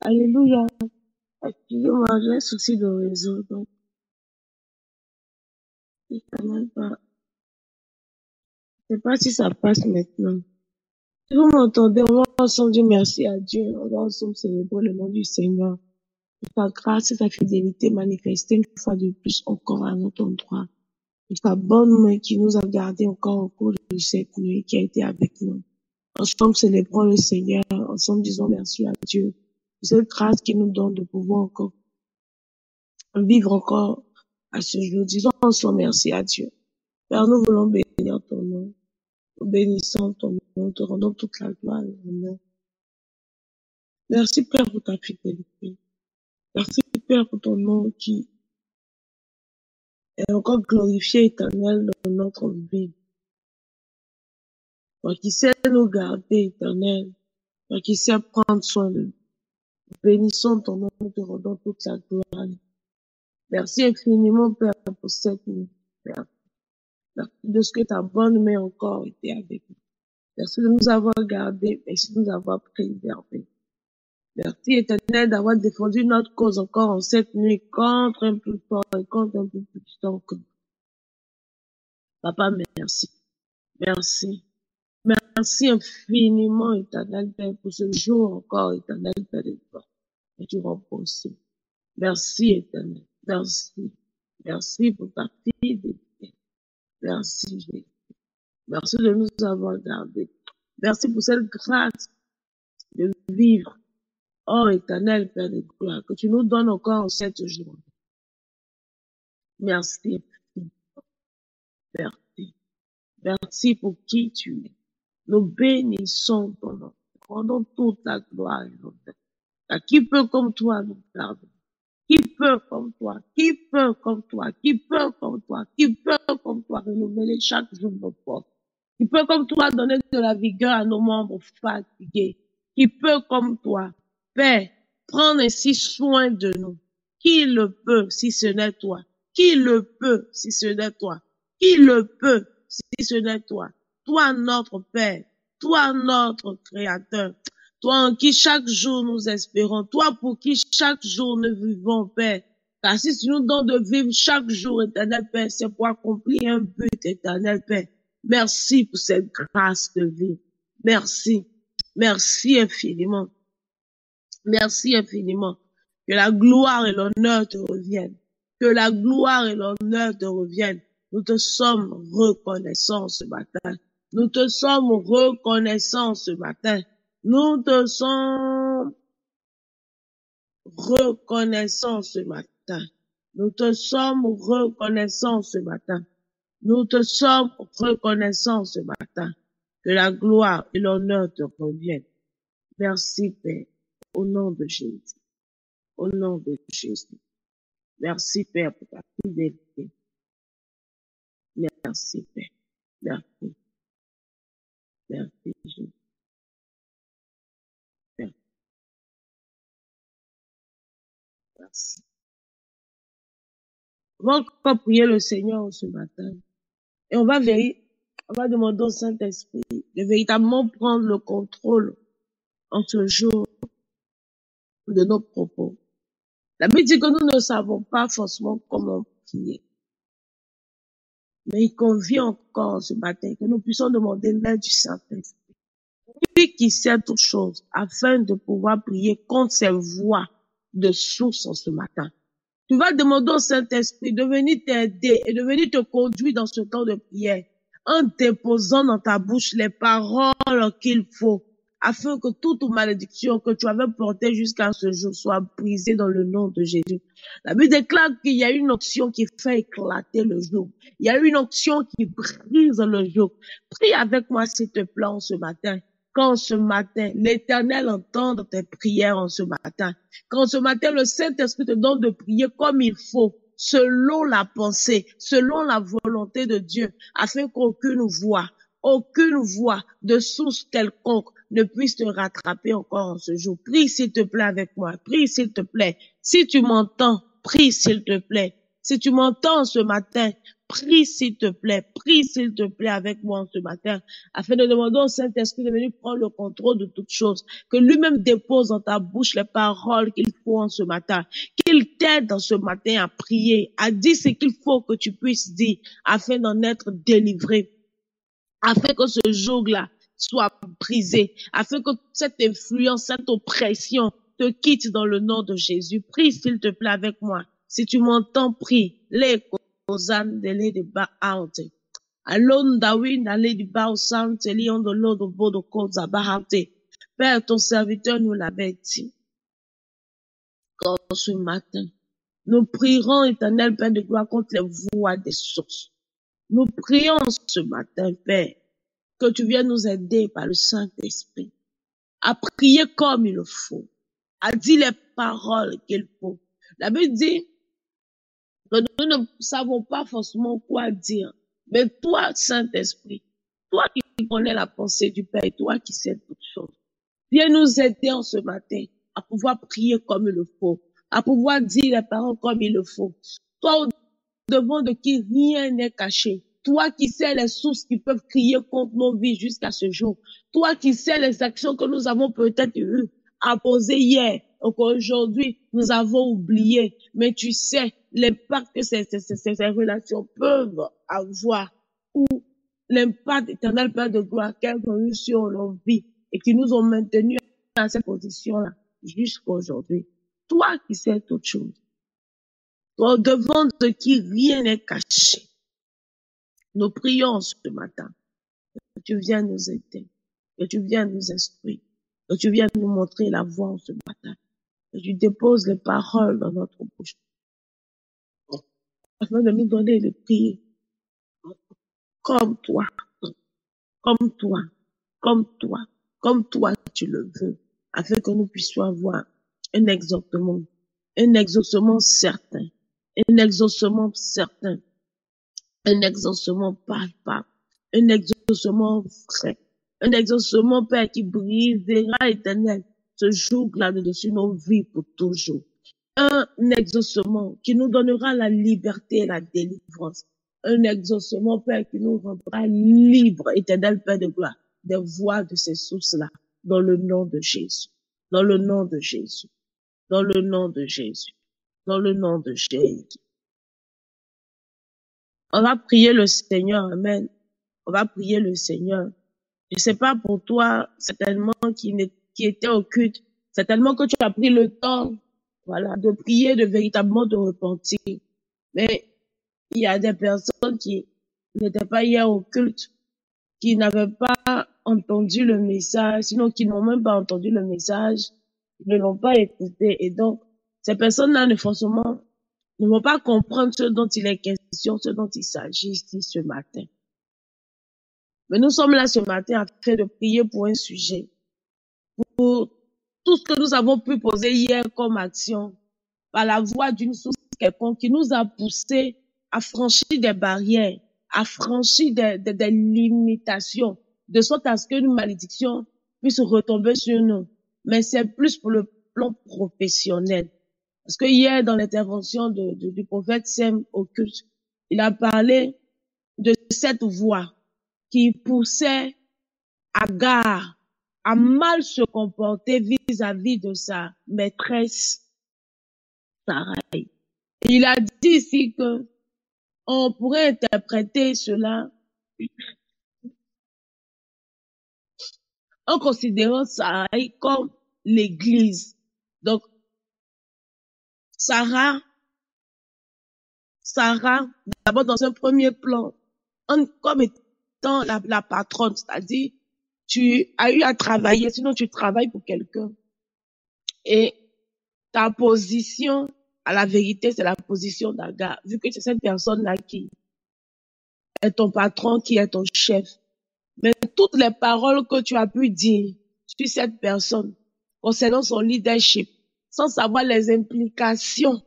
Alléluia. Excusez-moi, j'ai un souci de réseau, donc, c'est quand même pas, je sais pas si ça passe maintenant. Si vous m'entendez, on va ensemble dire merci à Dieu. On va ensemble célébrer le nom du Seigneur. Pour sa grâce et sa fidélité manifestée une fois de plus encore à notre endroit. Pour sa bonne main qui nous a gardés encore au cours de cette nuit, qui a été avec nous. Ensemble célébrons le Seigneur. Ensemble disons merci à Dieu. Pour cette grâce qu'il nous donne de pouvoir encore vivre encore à ce jour. Disons ensemble merci à Dieu. Père, nous voulons bénir ton nom. Nous bénissons ton nom. Nous te rendons toute la gloire et l'honneur. Merci, Père, pour ta fidélité. Merci, Père, pour ton nom qui est encore glorifié éternel dans notre vie. Toi qui sais nous garder, éternel. Toi qui sais prendre soin de nous. Bénissons ton nom, nous te rendons toute la gloire. Merci infiniment, Père, pour cette nuit, Père. Merci de ce que ta bonne main encore était avec nous. Merci de nous avoir gardés. Merci de nous avoir préservés. Merci éternel d'avoir défendu notre cause encore en cette nuit contre un plus fort et contre un plus puissant que nous. Papa, merci. Merci. Merci infiniment, éternel Père, pour ce jour encore, éternel Père de toi. Et tu rends possible. Merci, éternel. Merci. Merci pour ta fidélité. Merci, Jésus. Merci de nous avoir gardés. Merci pour cette grâce de vivre. Oh, éternel Père de gloire, que tu nous donnes encore en cette journée. Merci. Merci. Merci pour qui tu es. Nous bénissons ton nom. Rendons toute la gloire et l'honneur. Qui peut comme toi nous garder? Qui peut comme toi? Qui peut comme toi? Qui peut comme toi? Qui peut comme toi renouveler chaque jour nos forces? Qui peut comme toi donner de la vigueur à nos membres fatigués? Qui peut comme toi, Père, prendre ainsi soin de nous? Qui le peut si ce n'est toi? Qui le peut si ce n'est toi? Qui le peut si ce n'est toi? Toi notre Père, toi notre Créateur, toi en qui chaque jour nous espérons, toi pour qui chaque jour nous vivons, Père. Car si tu nous donnes de vivre chaque jour, éternel Père, c'est pour accomplir un but, éternel Père. Merci pour cette grâce de vie. Merci. Merci infiniment. Merci infiniment. Que la gloire et l'honneur te reviennent. Que la gloire et l'honneur te reviennent. Nous te sommes reconnaissants ce matin. Nous te sommes reconnaissants ce matin. Nous te sommes reconnaissants ce matin. Nous te sommes reconnaissants ce matin. Nous te sommes reconnaissants ce matin. Que la gloire et l'honneur te reviennent. Merci, Père, au nom de Jésus. Au nom de Jésus. Merci, Père, pour ta fidélité. Merci, Père. Merci. Merci, Jésus. Merci. On va encore prier le Seigneur ce matin. Et on va demander au Saint-Esprit de véritablement prendre le contrôle en ce jour de nos propos. La Bible dit que nous ne savons pas forcément comment prier. Mais il convient encore ce matin que nous puissions demander l'aide du Saint-Esprit. Lui qui sait toutes choses, afin de pouvoir prier contre ses voix de source en ce matin. Tu vas demander au Saint-Esprit de venir t'aider et de venir te conduire dans ce temps de prière en déposant dans ta bouche les paroles qu'il faut afin que toute malédiction que tu avais portée jusqu'à ce jour soit brisée dans le nom de Jésus. La Bible déclare qu'il y a une onction qui fait éclater le joug. Il y a une onction qui brise le joug. Prie avec moi s'il te plaît en ce matin. Quand ce matin, l'Éternel entende tes prières en ce matin. Quand ce matin, le Saint-Esprit te donne de prier comme il faut, selon la pensée, selon la volonté de Dieu, afin qu'aucune voix de source quelconque ne puisse te rattraper encore en ce jour. Prie s'il te plaît avec moi. Prie s'il te plaît. Si tu m'entends, prie s'il te plaît. Si tu m'entends ce matin, prie s'il te plaît avec moi ce matin, afin de demander au Saint-Esprit de venir prendre le contrôle de toutes choses, que lui-même dépose dans ta bouche les paroles qu'il faut en ce matin, qu'il t'aide dans ce matin à prier, à dire ce qu'il faut que tu puisses dire, afin d'en être délivré, afin que ce joug-là soit brisé, afin que cette influence, cette oppression te quitte dans le nom de Jésus. Prie s'il te plaît avec moi. Si tu m'entends, prie. Les Kozan de les de Baout. Alone Dawin, allez du Baout, Lion de l'eau de Bodo Koza Baout. Père, ton serviteur nous l'avait dit. Quand ce matin, nous prierons, éternel Père de gloire, contre les voies des sources. Nous prions ce matin, Père, que tu viennes nous aider par le Saint-Esprit à prier comme il le faut, à dire les paroles qu'il faut. La Bible dit que nous ne savons pas forcément quoi dire, mais toi, Saint-Esprit, toi qui connais la pensée du Père, toi qui sais toutes choses, viens nous aider en ce matin à pouvoir prier comme il le faut, à pouvoir dire les paroles comme il le faut. Toi, au devant de qui rien n'est caché. Toi qui sais les sources qui peuvent crier contre nos vies jusqu'à ce jour. Toi qui sais les actions que nous avons peut-être eues à poser hier, ou qu'aujourd'hui nous avons oublié. Mais tu sais l'impact que ces relations peuvent avoir, ou l'impact éternel Père de gloire qu'elles ont eu sur nos vies et qui nous ont maintenus dans cette position-là jusqu'à aujourd'hui. Toi qui sais toutes choses. Toi, devant de qui rien n'est caché. Nous prions ce matin que tu viennes nous aider, que tu viennes nous instruire, que tu viennes nous montrer la voie ce matin, que tu déposes les paroles dans notre bouche, afin de nous donner de prier comme toi, comme toi, comme toi, comme toi tu le veux, afin que nous puissions avoir un exaucement certain, un exaucement certain, un exaucement palpable, un exaucement vrai, un exaucement, Père, qui brisera, éternel, ce jour-là de dessus nos vies pour toujours. Un exaucement qui nous donnera la liberté et la délivrance. Un exaucement, Père, qui nous rendra libres, éternel Père de gloire, des voies de ces sources-là, dans le nom de Jésus, dans le nom de Jésus, dans le nom de Jésus, dans le nom de Jésus. On va prier le Seigneur, amen. On va prier le Seigneur. Je sais pas pour toi, certainement qui était au culte, certainement que tu as pris le temps, voilà, de prier, de véritablement te repentir. Mais il y a des personnes qui n'étaient pas hier au culte, qui n'avaient pas entendu le message, sinon qui n'ont même pas entendu le message, ne l'ont pas écouté. Et donc, ces personnes-là, forcément, ne vont pas comprendre ce dont il est question, ce dont il s'agit ici ce matin. Mais nous sommes là ce matin afin de prier pour un sujet, pour tout ce que nous avons pu poser hier comme action, par la voie d'une source quelconque qui nous a poussé à franchir des barrières, à franchir des limitations, de sorte à ce qu'une malédiction puisse retomber sur nous. Mais c'est plus pour le plan professionnel. Parce que hier, dans l'intervention du prophète Sem au culte, il a parlé de cette voie qui poussait Agar à mal se comporter vis-à-vis de sa maîtresse Sarai. Il a dit ici que on pourrait interpréter cela en considérant Sarai comme l'église. Donc, Sarah, d'abord dans un premier plan, comme étant la patronne, c'est-à-dire, tu as eu à travailler, sinon tu travailles pour quelqu'un. Et ta position, à la vérité, c'est la position d'Agar, vu que c'est cette personne-là qui est ton patron, qui est ton chef. Mais toutes les paroles que tu as pu dire sur cette personne concernant son leadership, sans savoir les implications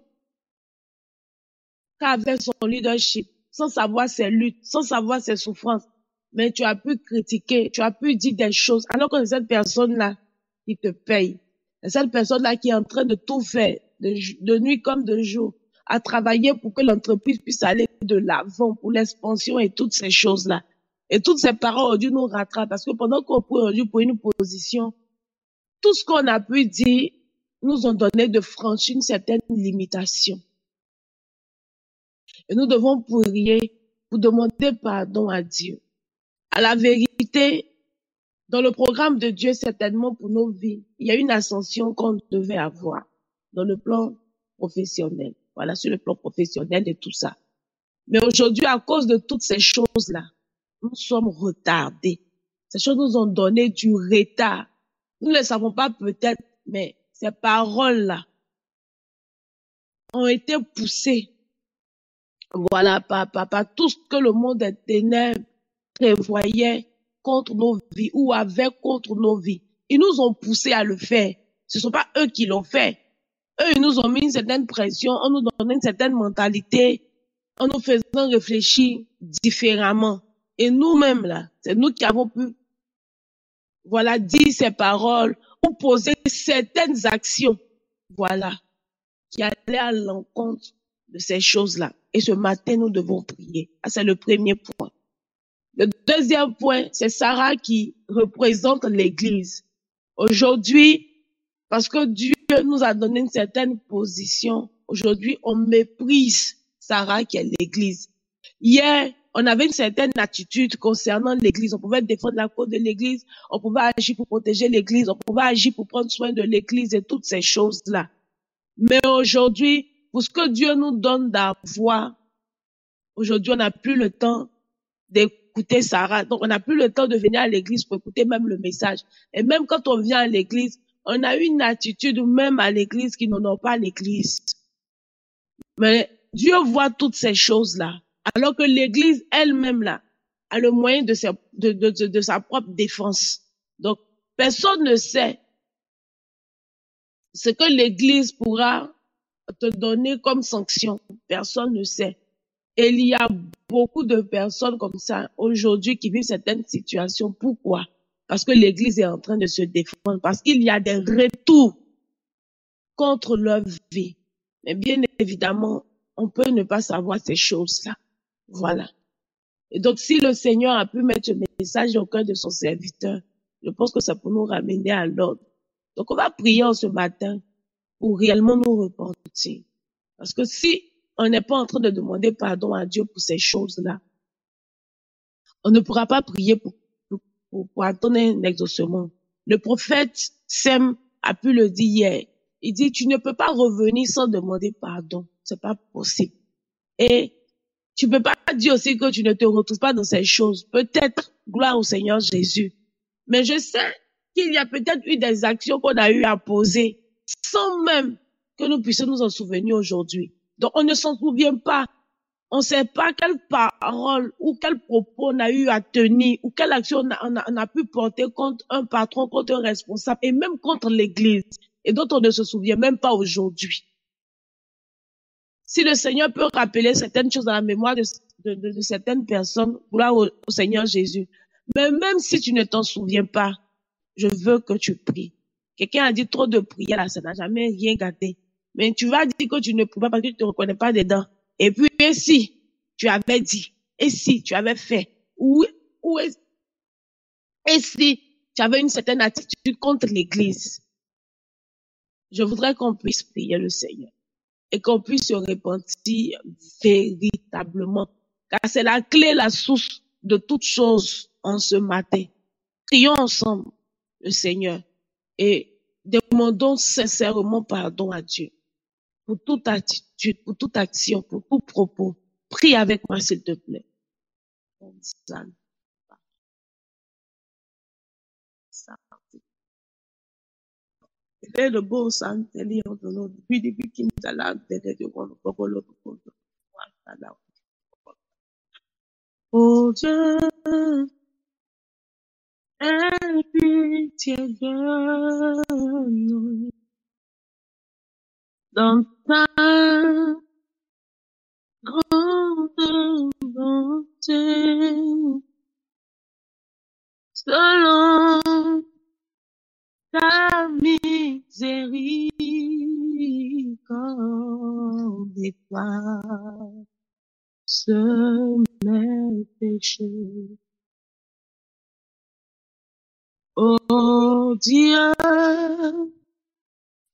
qu'avait son leadership, sans savoir ses luttes, sans savoir ses souffrances, mais tu as pu critiquer, tu as pu dire des choses, alors que c'est cette personne-là qui te paye. C'est cette personne-là qui est en train de tout faire, de nuit comme de jour, à travailler pour que l'entreprise puisse aller de l'avant, pour l'expansion et toutes ces choses-là. Et toutes ces paroles ont dû nous rattraper parce que pendant qu'on prie aujourd'hui pour une position, tout ce qu'on a pu dire nous ont donné de franchir une certaine limitation. Et nous devons prier pour demander pardon à Dieu. À la vérité, dans le programme de Dieu, certainement pour nos vies, il y a une ascension qu'on devait avoir dans le plan professionnel. Voilà, sur le plan professionnel et tout ça. Mais aujourd'hui, à cause de toutes ces choses-là, nous sommes retardés. Ces choses nous ont donné du retard. Nous ne le savons pas peut-être, mais ces paroles-là ont été poussées, voilà, par tout ce que le monde des ténèbres prévoyait contre nos vies ou avait contre nos vies. Ils nous ont poussés à le faire. Ce ne sont pas eux qui l'ont fait. Eux, ils nous ont mis une certaine pression, on nous donnait une certaine mentalité, en nous faisant réfléchir différemment. Et nous-mêmes, là, c'est nous qui avons pu, voilà, dire ces paroles ou poser certaines actions, voilà, qui allaient à l'encontre de ces choses-là. Et ce matin, nous devons prier. Ah, c'est le premier point. Le deuxième point, c'est Sarah qui représente l'Église. Aujourd'hui, parce que Dieu nous a donné une certaine position, aujourd'hui, on méprise Sarah qui est l'Église. Hier, on avait une certaine attitude concernant l'Église. On pouvait défendre la cause de l'Église, on pouvait agir pour protéger l'Église, on pouvait agir pour prendre soin de l'Église et toutes ces choses-là. Mais aujourd'hui, pour ce que Dieu nous donne d'avoir, aujourd'hui, on n'a plus le temps d'écouter Sarah. Donc, on n'a plus le temps de venir à l'église pour écouter même le message. Et même quand on vient à l'église, on a une attitude même à l'église qui n'honore pas l'église. Mais Dieu voit toutes ces choses-là. Alors que l'église elle-même là a le moyen de sa propre défense. Donc, personne ne sait ce que l'église pourra te donner comme sanction. Personne ne sait. Et il y a beaucoup de personnes comme ça aujourd'hui qui vivent certaines situations. Pourquoi? Parce que l'Église est en train de se défendre, parce qu'il y a des retours contre leur vie. Mais bien évidemment, on peut ne pas savoir ces choses-là. Voilà. Et donc, si le Seigneur a pu mettre ce message au cœur de son serviteur, je pense que ça peut nous ramener à l'ordre. Donc, on va prier ce matin pour réellement nous repentir. Parce que si on n'est pas en train de demander pardon à Dieu pour ces choses-là, on ne pourra pas prier pour attendre un exaucement. Le prophète Sem a pu le dire hier. Il dit, tu ne peux pas revenir sans demander pardon. C'est pas possible. Et tu peux pas dire aussi que tu ne te retrouves pas dans ces choses. Peut-être, gloire au Seigneur Jésus. Mais je sais qu'il y a peut-être eu des actions qu'on a eu à poser sans même que nous puissions nous en souvenir aujourd'hui. Donc, on ne s'en souvient pas. On ne sait pas quelle parole ou quel propos on a eu à tenir ou quelle action on a pu porter contre un patron, contre un responsable et même contre l'Église et dont on ne se souvient même pas aujourd'hui. Si le Seigneur peut rappeler certaines choses à la mémoire de certaines personnes, gloire au Seigneur Jésus. Mais même si tu ne t'en souviens pas, je veux que tu pries. Quelqu'un a dit trop de prières là, ça n'a jamais rien gâté. Mais tu vas dire que tu ne pries pas parce que tu ne te reconnais pas dedans. Et puis, et si tu avais dit, et si tu avais fait, et si tu avais une certaine attitude contre l'Église, je voudrais qu'on puisse prier le Seigneur et qu'on puisse se repentir véritablement. Car c'est la clé, la source de toutes choses en ce matin. Prions ensemble le Seigneur et demandons sincèrement pardon à Dieu pour toute attitude, pour toute action, pour tout propos. Prie avec moi, s'il te plaît. C'est le beau sang de Léon de l'eau. Depuis qu'il nous a là, de oh Dieu, aie pitié de nous. Dans ta grande bonté, selon ta miséricorde, ce mes péchés. Oh Dieu,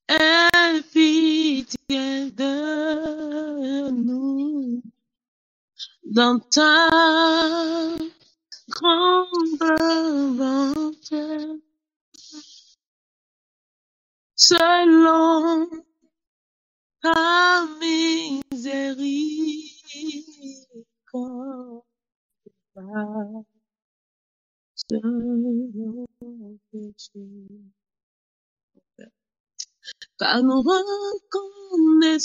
aie pitié de nous dans ta grande bonté, selon ta miséricorde, selon péché. Car nous reconnaissons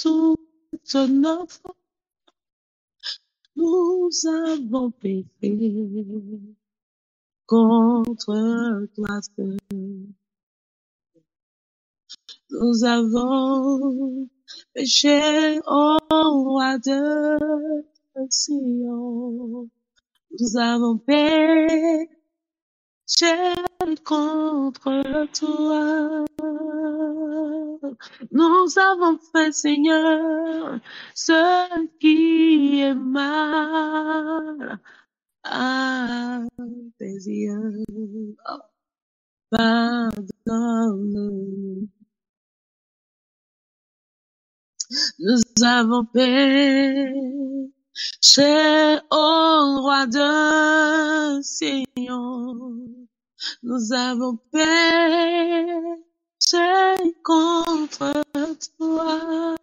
toute notre, nous avons péché contre toi seul. Nous avons péché au roi de Sion. Nous avons péché contre toi. Nous avons fait, Seigneur, ce qui est mal à tes yeux. Oh, pardonne-nous. Nous avons péché au roi de Sion. Nous avons péché contre toi.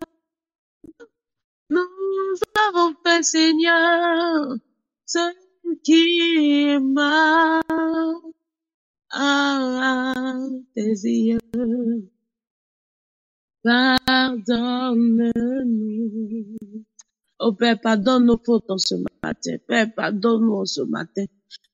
Nous avons fait, Seigneur, ce qui est mal à tes yeux. Pardonne-nous. Oh Père, pardonne nos fautes en ce matin. Père, pardonne-nous en ce matin.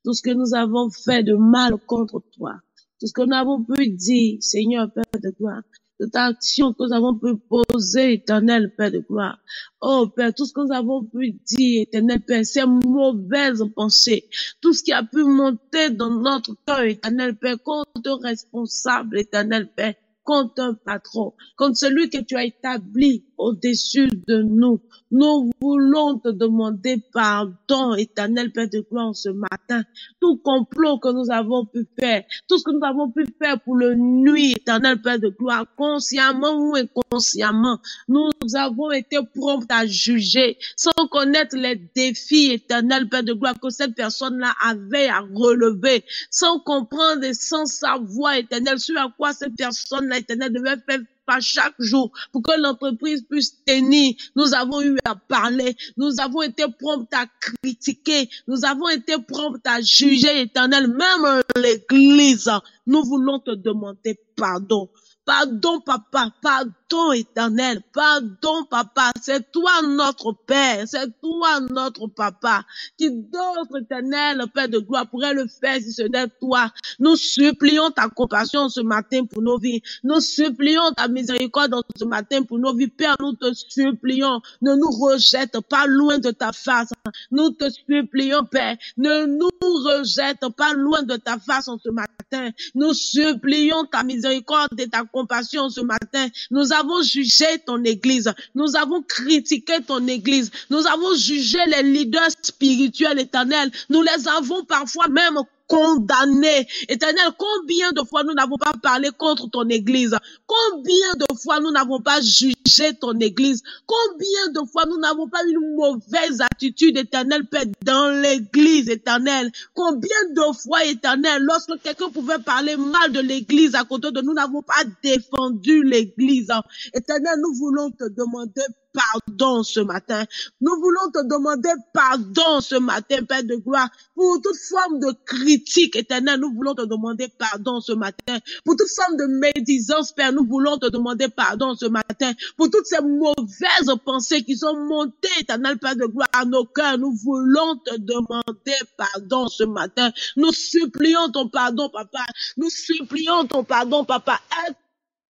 Tout ce que nous avons fait de mal contre toi. Tout ce que nous avons pu dire, Seigneur, Père de gloire. Toute action que nous avons pu poser, éternel Père de gloire. Oh Père, tout ce que nous avons pu dire, éternel Père, ces mauvaises pensées. Tout ce qui a pu monter dans notre cœur, éternel Père, contre responsable, éternel Père. Contre un patron, contre celui que tu as établi au-dessus de nous. Nous voulons te demander pardon, éternel Père de gloire, ce matin. Tout complot que nous avons pu faire, tout ce que nous avons pu faire pour le nuit, éternel Père de gloire, consciemment ou inconsciemment, nous avons été prompts à juger, sans connaître les défis, éternel Père de gloire, que cette personne-là avait à relever, sans comprendre et sans savoir, éternel, sur à quoi cette personne-là, éternel, devait faire pas chaque jour pour que l'entreprise puisse tenir. Nous avons eu à parler, nous avons été prompts à critiquer, nous avons été prompts à juger, éternel, même l'église. Nous voulons te demander pardon. Pardon, papa, pardon, éternel, pardon, papa, c'est toi notre Père, c'est toi notre papa, qui d'autre, éternel, Père de gloire, pourrait le faire si ce n'est toi. Nous supplions ta compassion ce matin pour nos vies, nous supplions ta miséricorde ce matin pour nos vies. Père, nous te supplions, ne nous rejette pas loin de ta face, nous te supplions, Père, ne nous rejette pas loin de ta face en ce matin, nous supplions ta miséricorde et ta compassion ce matin. Nous avons jugé ton église. Nous avons critiqué ton église. Nous avons jugé les leaders spirituels éternels. Nous les avons parfois même condamnés. Éternel, combien de fois nous n'avons pas parlé contre ton église? Combien de fois nous n'avons pas jugé ton église? Combien de fois nous n'avons pas eu une mauvaise attitude, éternel Père, dans l'église, éternel? Combien de fois, éternel, lorsque quelqu'un pouvait parler mal de l'église à côté de nous, n'avons pas défendu l'église? Éternel, nous voulons te demander pardon ce matin. Nous voulons te demander pardon ce matin, Père de gloire, pour toute forme de critique, éternel. Nous voulons te demander pardon ce matin. Pour toute forme de médisance, Père, nous voulons te demander pardon ce matin. Pour toutes ces mauvaises pensées qui sont montées, éternel Père de gloire, à nos cœurs, nous voulons te demander pardon ce matin. Nous supplions ton pardon, papa. Nous supplions ton pardon, papa. Aie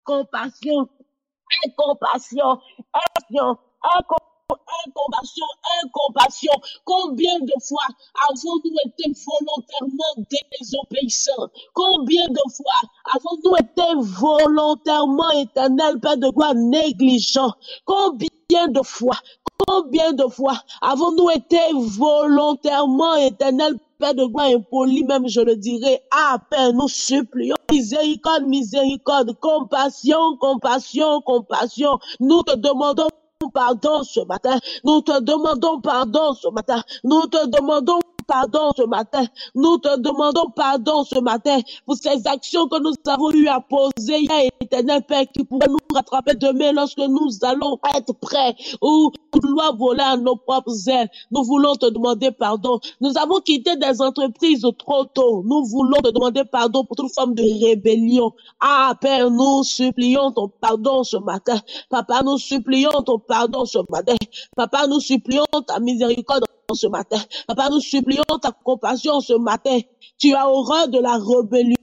compassion. Incompassion, incompassion. Combien de fois avons-nous été volontairement désobéissants? Combien de fois avons-nous été volontairement, éternel Père de gloire, négligents? Combien de fois Combien de fois avons-nous été volontairement, éternel Père de gloire impoli, même je le dirais, à Père, nous supplions, miséricorde, miséricorde, compassion, compassion, compassion. Nous te demandons pardon ce matin. Nous te demandons pardon ce matin. Nous te demandons pardon ce matin. Nous te demandons pardon ce matin pour ces actions que nous avons eu à poser, éternel Père, qui pourraient nous rattraper demain lorsque nous allons être prêts ou vouloir voler à nos propres ailes. Nous voulons te demander pardon. Nous avons quitté des entreprises trop tôt. Nous voulons te demander pardon pour toute forme de rébellion. Ah, Père, nous supplions ton pardon ce matin. Papa, nous supplions ton pardon ce matin. Papa, nous supplions ta miséricorde ce matin. Papa, nous supplions ta compassion ce matin. Tu as horreur de la rébellion.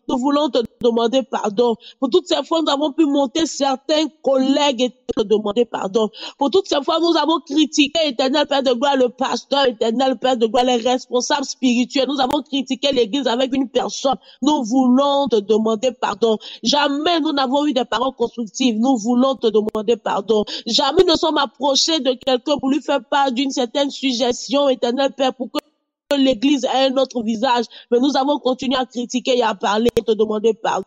Nous voulons te demander pardon. Pour toutes ces fois, nous avons pu monter certains collègues et te demander pardon. Pour toutes ces fois, nous avons critiqué, éternel Père de gloire, le pasteur, éternel Père de gloire, les responsables spirituels. Nous avons critiqué l'église avec une personne. Nous voulons te demander pardon. Jamais nous n'avons eu des paroles constructives. Nous voulons te demander pardon. Jamais nous sommes approchés de quelqu'un pour lui faire part d'une certaine suggestion, éternel Père, pour que l'église a un autre visage, mais nous avons continué à critiquer et à parler et te demander pardon.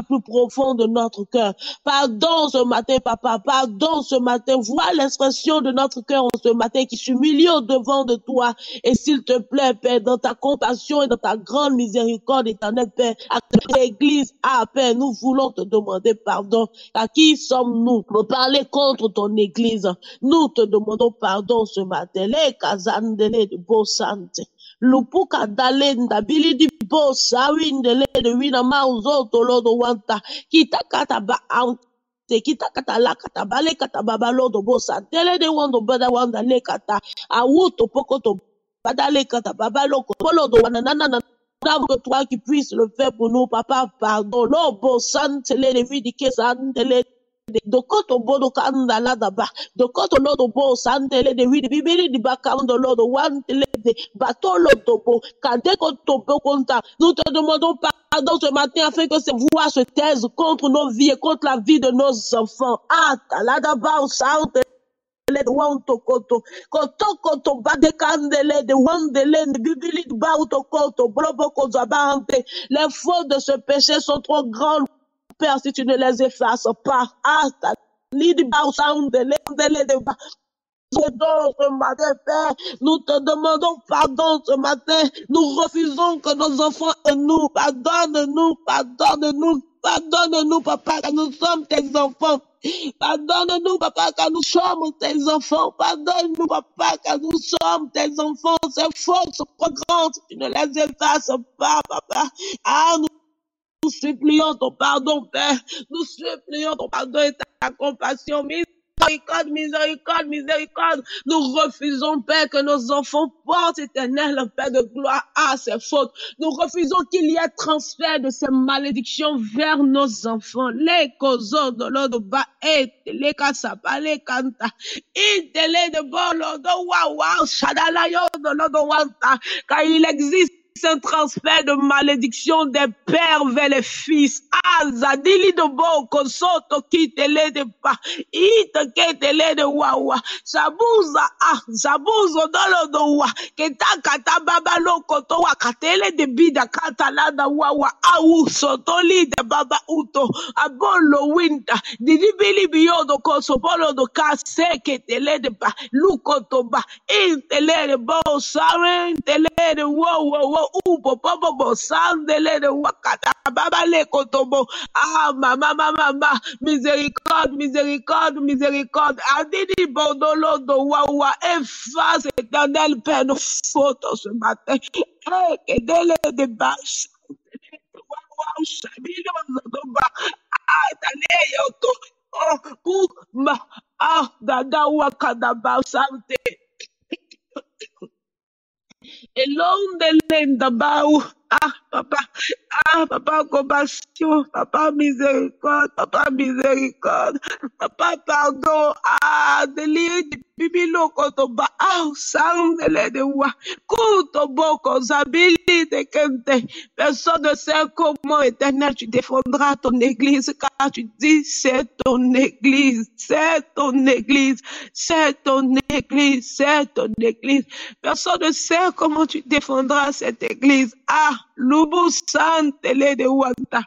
Plus profond de notre cœur. Pardon ce matin, papa, pardon ce matin. Vois l'expression de notre cœur ce matin qui s'humilie au-devant de toi. Et s'il te plaît, Père, dans ta compassion et dans ta grande miséricorde, éternel Père, à l'église, Père, nous voulons te demander pardon. À qui sommes-nous pour parler contre ton église? Nous te demandons pardon ce matin. Les kazandele de beau santé. Lupuka dalenda bili di bosa windele de wina mauzo tolodo wanta kita kata ba te kita kata la kata bale kata babalo do bosa tele de wando bada wanda le kata awuto poko to badale kata babalo ko polo do wana nana que toi qui puisses le faire pour nous, papa, pardon. Lobo santele de vidi ke santele de koto bodo kanda la daba de koto lodo bo santele de vidi bibili di bakando lodo wantele de batolo topo kade koto po konta. Nous te demandons pardon ce matin afin que ces voix se taisent contre nos vies et contre la vie de nos enfants. Ah, la daba santele de wanto koto koto bade kandele de wandele de bibili di bauto koto blobo kozo abante. Les fautes de ce péché sont trop grandes, Père, si tu ne les effaces pas. Ce matin, Père, nous te demandons pardon ce matin. Nous refusons que nos enfants et nous, pardonne-nous, pardonne-nous, pardonne-nous, papa, car nous sommes tes enfants. Pardonne-nous, papa, car nous sommes tes enfants. Pardonne-nous, papa, car nous sommes tes enfants. Ces fautes sont trop grandes si tu ne les effaces pas, papa. Nous supplions ton pardon, Père. Nous supplions ton pardon et ta compassion. Miséricorde, miséricorde, miséricorde. Nous refusons, Père, que nos enfants portent, éternel, Père de gloire, à ces fautes. Nous refusons qu'il y ait transfert de ces malédictions vers nos enfants. Les causes de l'ordre bas et les kasapa, les kanta. Intele de bolo, de wawa, shadalayo de l'ordre wanta. Car il existe un transfert de malédiction des pères vers les fils. Zadili de boko soto kitele de pa ite ketele de wawa sabuza sabuzo dolo do wa ketaka tababa loko to wa katele de bida katala da wawa au sotoli de baba uto abolo winter didibili biyodo koso bolo do kase ketele de pa luko to ba intele de bo saren tele de wo upo popo sandele de wakata baba le kotobo. Mama, miséricorde, miséricorde, miséricorde. Adidi bondolo do wawa, efface éternel Père nos fautes ce matin. Kedele de bâche. Dada wakada basante. Elonde lenda bau Papa. Papa, compassion. Papa, miséricorde. Papa, miséricorde. Papa, pardon. Délire de bibilo kotoba. Sang de l'edewa. Kutoboko, zabili de kente. Personne ne sait comment, Éternel, tu défendras ton église, car tu dis, c'est ton église, c'est ton église, c'est ton église, c'est ton église. Personne ne sait comment tu défendras cette église. Lubu Santele de Wanta.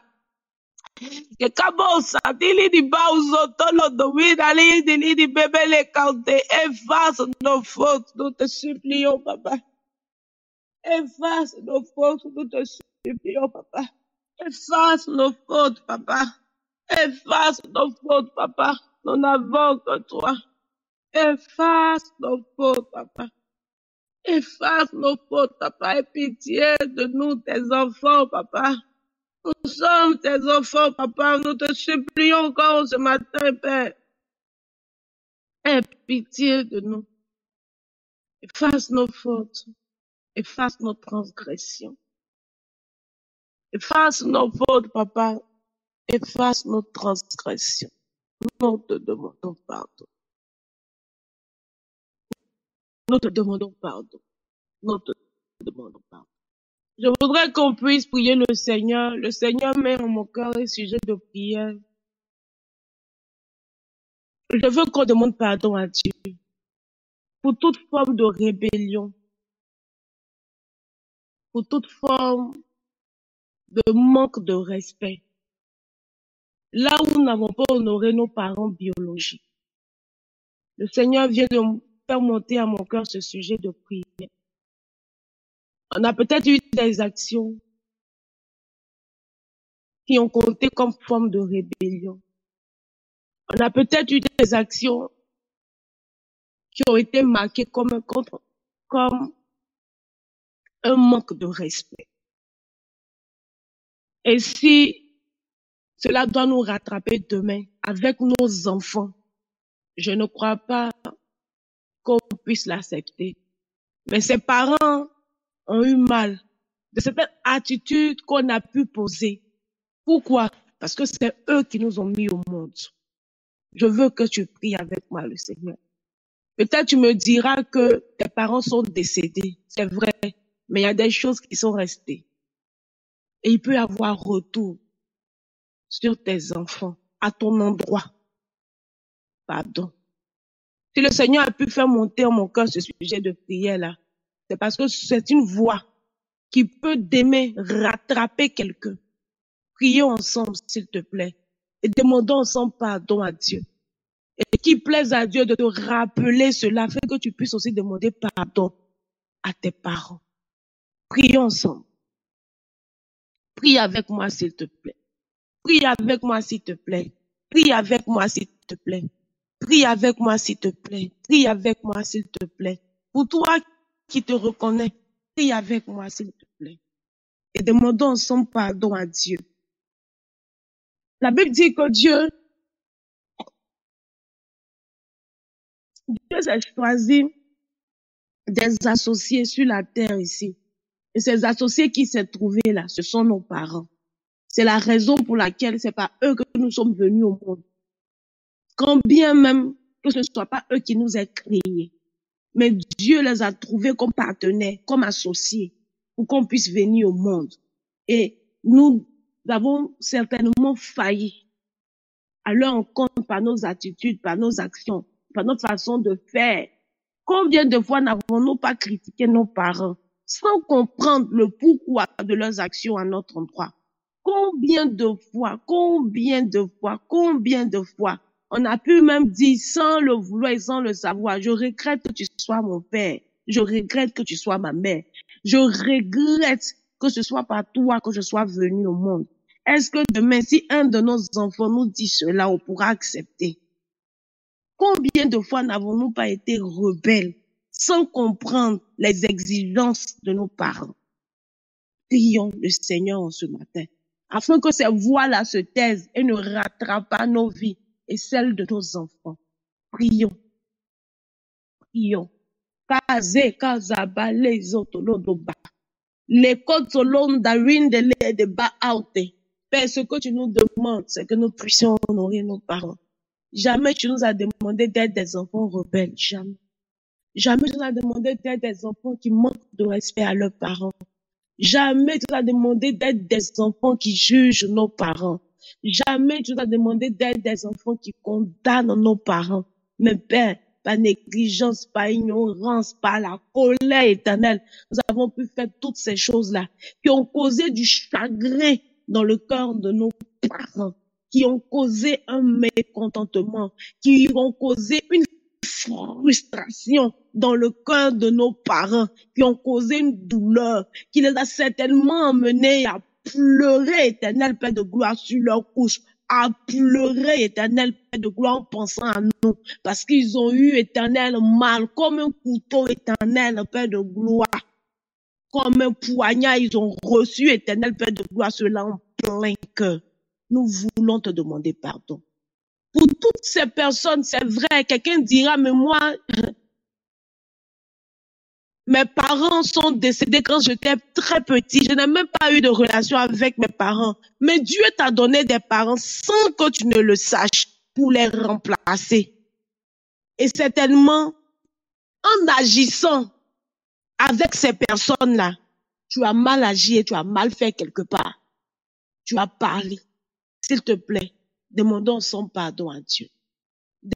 Que Kabosa, Dili di Bauzo, Tolo Domina, Dili di Bebele Kante, efface nos fautes, nous te supplions, papa. Efface nos fautes, nous te supplions, papa. Efface nos fautes, papa. Efface nos fautes, papa. Nous n'avons que toi. Efface nos fautes, papa. Efface nos fautes, papa. Aie pitié de nous, tes enfants, papa. Nous sommes tes enfants, papa. Nous te supplions encore ce matin, Père. Aie pitié de nous. Efface nos fautes. Efface nos transgressions. Efface nos fautes, papa. Efface nos transgressions. Nous te demandons pardon. Nous te demandons pardon. Nous te demandons pardon. Je voudrais qu'on puisse prier le Seigneur. Le Seigneur met en mon cœur un sujet de prière. Je veux qu'on demande pardon à Dieu pour toute forme de rébellion, pour toute forme de manque de respect. Là où nous n'avons pas honoré nos parents biologiques. Le Seigneur vient de faire monter à mon cœur ce sujet de prière. On a peut-être eu des actions qui ont compté comme forme de rébellion. On a peut-être eu des actions qui ont été marquées comme un manque de respect. Et si cela doit nous rattraper demain avec nos enfants, je ne crois pas qu'on puisse l'accepter. Mais ces parents ont eu mal de cette attitude qu'on a pu poser. Pourquoi? Parce que c'est eux qui nous ont mis au monde. Je veux que tu pries avec moi, le Seigneur. Peut-être tu me diras que tes parents sont décédés. C'est vrai. Mais il y a des choses qui sont restées. Et il peut y avoir retour sur tes enfants, à ton endroit. Pardon. Si le Seigneur a pu faire monter en mon cœur ce sujet de prière-là, c'est parce que c'est une voix qui peut d'aimer rattraper quelqu'un. Prions ensemble, s'il te plaît, et demandons ensemble pardon à Dieu. Et qu'il plaise à Dieu de te rappeler cela, afin que tu puisses aussi demander pardon à tes parents. Prions ensemble. Prie avec moi, s'il te plaît. Prie avec moi, s'il te plaît. Prie avec moi, s'il te plaît. Prie avec moi, s'il te plaît. Prie avec moi, s'il te plaît. Pour toi qui te reconnais, prie avec moi, s'il te plaît. Et demandons ensemble pardon à Dieu. La Bible dit que Dieu s'est choisi des associés sur la terre ici. Et ces associés qui s'est trouvés là, ce sont nos parents. C'est la raison pour laquelle c'est pas eux que nous sommes venus au monde. Quand bien même que ce ne soit pas eux qui nous aient créés. Mais Dieu les a trouvés comme partenaires, comme associés, pour qu'on puisse venir au monde. Et nous avons certainement failli à leur encontre par nos attitudes, par nos actions, par notre façon de faire. Combien de fois n'avons-nous pas critiqué nos parents sans comprendre le pourquoi de leurs actions à notre endroit? Combien de fois on a pu même dire sans le vouloir et sans le savoir, je regrette que tu sois mon père, je regrette que tu sois ma mère, je regrette que ce soit par toi que je sois venu au monde. Est-ce que demain, si un de nos enfants nous dit cela, on pourra accepter? Combien de fois n'avons-nous pas été rebelles sans comprendre les exigences de nos parents? Prions le Seigneur en ce matin, afin que ces voix-là se taisent et ne rattrapent pas nos vies et celles de nos enfants. Prions. Prions. Kaze kazaba les otolodoba. les côtes selon Darwin de Baaute. Père, ce que tu nous demandes, c'est que nous puissions honorer nos parents. Jamais tu nous as demandé d'être des enfants rebelles. Jamais. Jamais tu nous as demandé d'être des enfants qui manquent de respect à leurs parents. Jamais tu nous as demandé d'être des enfants qui jugent nos parents. Jamais tu nous as demandé d'être des enfants qui condamnent nos parents. Mais Père, par négligence, par ignorance, par la colère éternelle, nous avons pu faire toutes ces choses-là qui ont causé du chagrin dans le cœur de nos parents, qui ont causé un mécontentement, qui ont causé une frustration dans le cœur de nos parents, qui ont causé une douleur, qui les a certainement amenés à pleurer, éternel Père de gloire, sur leur couche, à pleurer, éternel Père de gloire, en pensant à nous, parce qu'ils ont eu, éternel, mal, comme un couteau, éternel Père de gloire, comme un poignard, ils ont reçu, éternel Père de gloire, cela en plein cœur. Nous voulons te demander pardon. Pour toutes ces personnes, c'est vrai, quelqu'un dira, mais moi, mes parents sont décédés quand j'étais très petit. Je n'ai même pas eu de relation avec mes parents. Mais Dieu t'a donné des parents sans que tu ne le saches pour les remplacer. Et certainement, en agissant avec ces personnes-là, tu as mal agi et tu as mal fait quelque part. Tu as parlé. S'il te plaît, demandons son pardon à Dieu.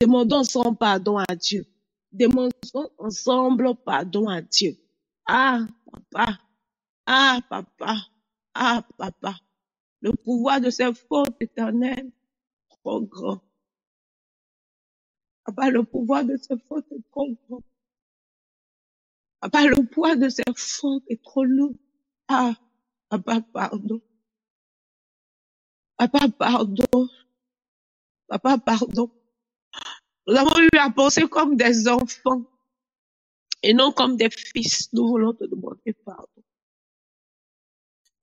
Demandons son pardon à Dieu. Demandons ensemble pardon à Dieu. Ah, papa. Ah, papa. Ah, papa. Le pouvoir de ces fautes éternelles, trop grand. Papa, le pouvoir de ces fautes est trop grand. Papa, le poids de ces fautes est trop lourd. Ah, papa, pardon. Papa, pardon. Papa, pardon. Nous avons eu à penser comme des enfants et non comme des fils. Nous voulons te demander pardon.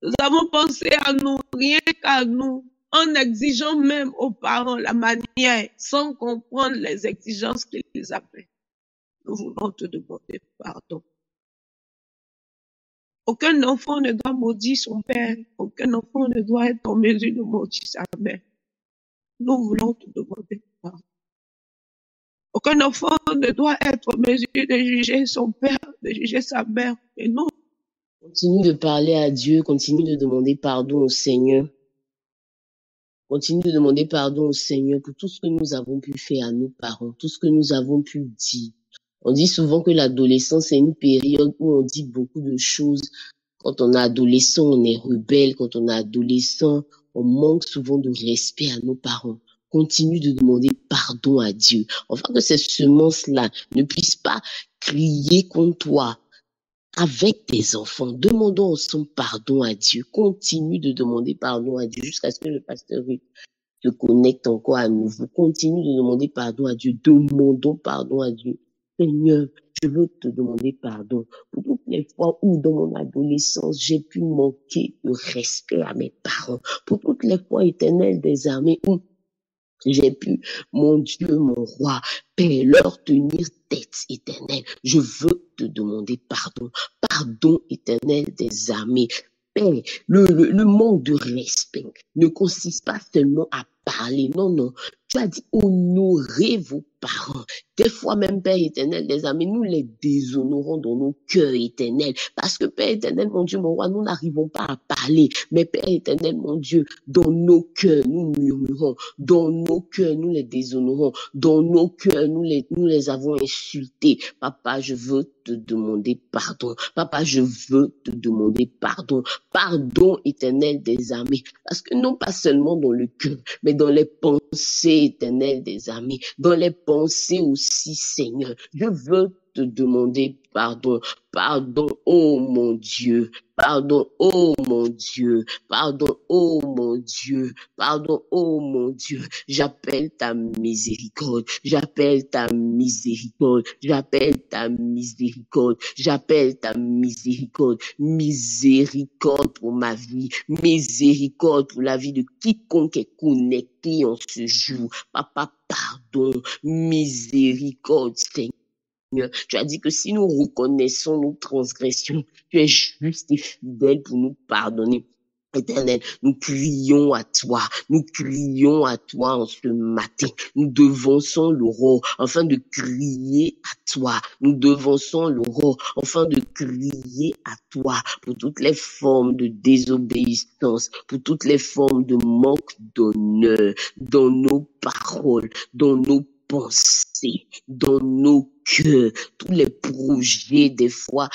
Nous avons pensé à nous, rien qu'à nous, en exigeant même aux parents la manière, sans comprendre les exigences qu'ils avaient. Nous voulons te demander pardon. Aucun enfant ne doit maudire son père. Aucun enfant ne doit être en mesure de maudire sa mère. Nous voulons te demander pardon. Aucun enfant ne doit être en mesure de juger son père, de juger sa mère. Et non. Continue de parler à Dieu, continue de demander pardon au Seigneur. Continue de demander pardon au Seigneur pour tout ce que nous avons pu faire à nos parents, tout ce que nous avons pu dire. On dit souvent que l'adolescence est une période où on dit beaucoup de choses. Quand on est adolescent, on est rebelle. Quand on est adolescent, on manque souvent de respect à nos parents. Continue de demander pardon à Dieu. Enfin que ces semences-là ne puissent pas crier contre toi. Avec tes enfants, demandons son pardon à Dieu. Continue de demander pardon à Dieu jusqu'à ce que le pasteur se connecte encore à nouveau. Continue de demander pardon à Dieu. Demandons pardon à Dieu. Seigneur, je veux te demander pardon pour toutes les fois où dans mon adolescence, j'ai pu manquer de respect à mes parents. Pour toutes les fois éternelles des armées où j'ai pu, mon Dieu, mon roi, Père, leur tenir tête éternelle. Je veux te demander pardon. Pardon éternel des armées. Père, le manque de respect ne consiste pas seulement à parler. Non, non. Tu as dit honorer vos parents. Des fois même, Père éternel des armées, nous les déshonorons dans nos cœurs éternels. Parce que Père éternel, mon Dieu, mon roi, nous n'arrivons pas à parler. Mais Père éternel, mon Dieu, dans nos cœurs, nous murmurons. Dans nos cœurs, nous les déshonorons. Dans nos cœurs, nous les avons insultés. Papa, je veux te demander pardon. Papa, je veux te demander pardon. Pardon éternel des armées. Parce que non pas seulement dans le cœur, mais dans les pensées éternelles des armées. Dans les pensées aussi, Seigneur. Je veux te demander pardon. Pardon, oh mon Dieu. Pardon, oh mon Dieu. Pardon, oh mon Dieu. Pardon, oh mon Dieu. J'appelle ta miséricorde. J'appelle ta miséricorde. J'appelle ta miséricorde. J'appelle ta miséricorde. Miséricorde pour ma vie. Miséricorde pour la vie de quiconque est connecté en ce jour. Papa, pardon. Miséricorde, Seigneur. Seigneur. Tu as dit que si nous reconnaissons nos transgressions, tu es juste et fidèle pour nous pardonner. Éternel, nous crions à toi en ce matin. Nous devançons l'aurore afin de crier à toi. Nous devançons l'aurore afin de crier à toi pour toutes les formes de désobéissance, pour toutes les formes de manque d'honneur dans nos paroles, dans nos pensées, dans nos cœurs, tous les projets des fois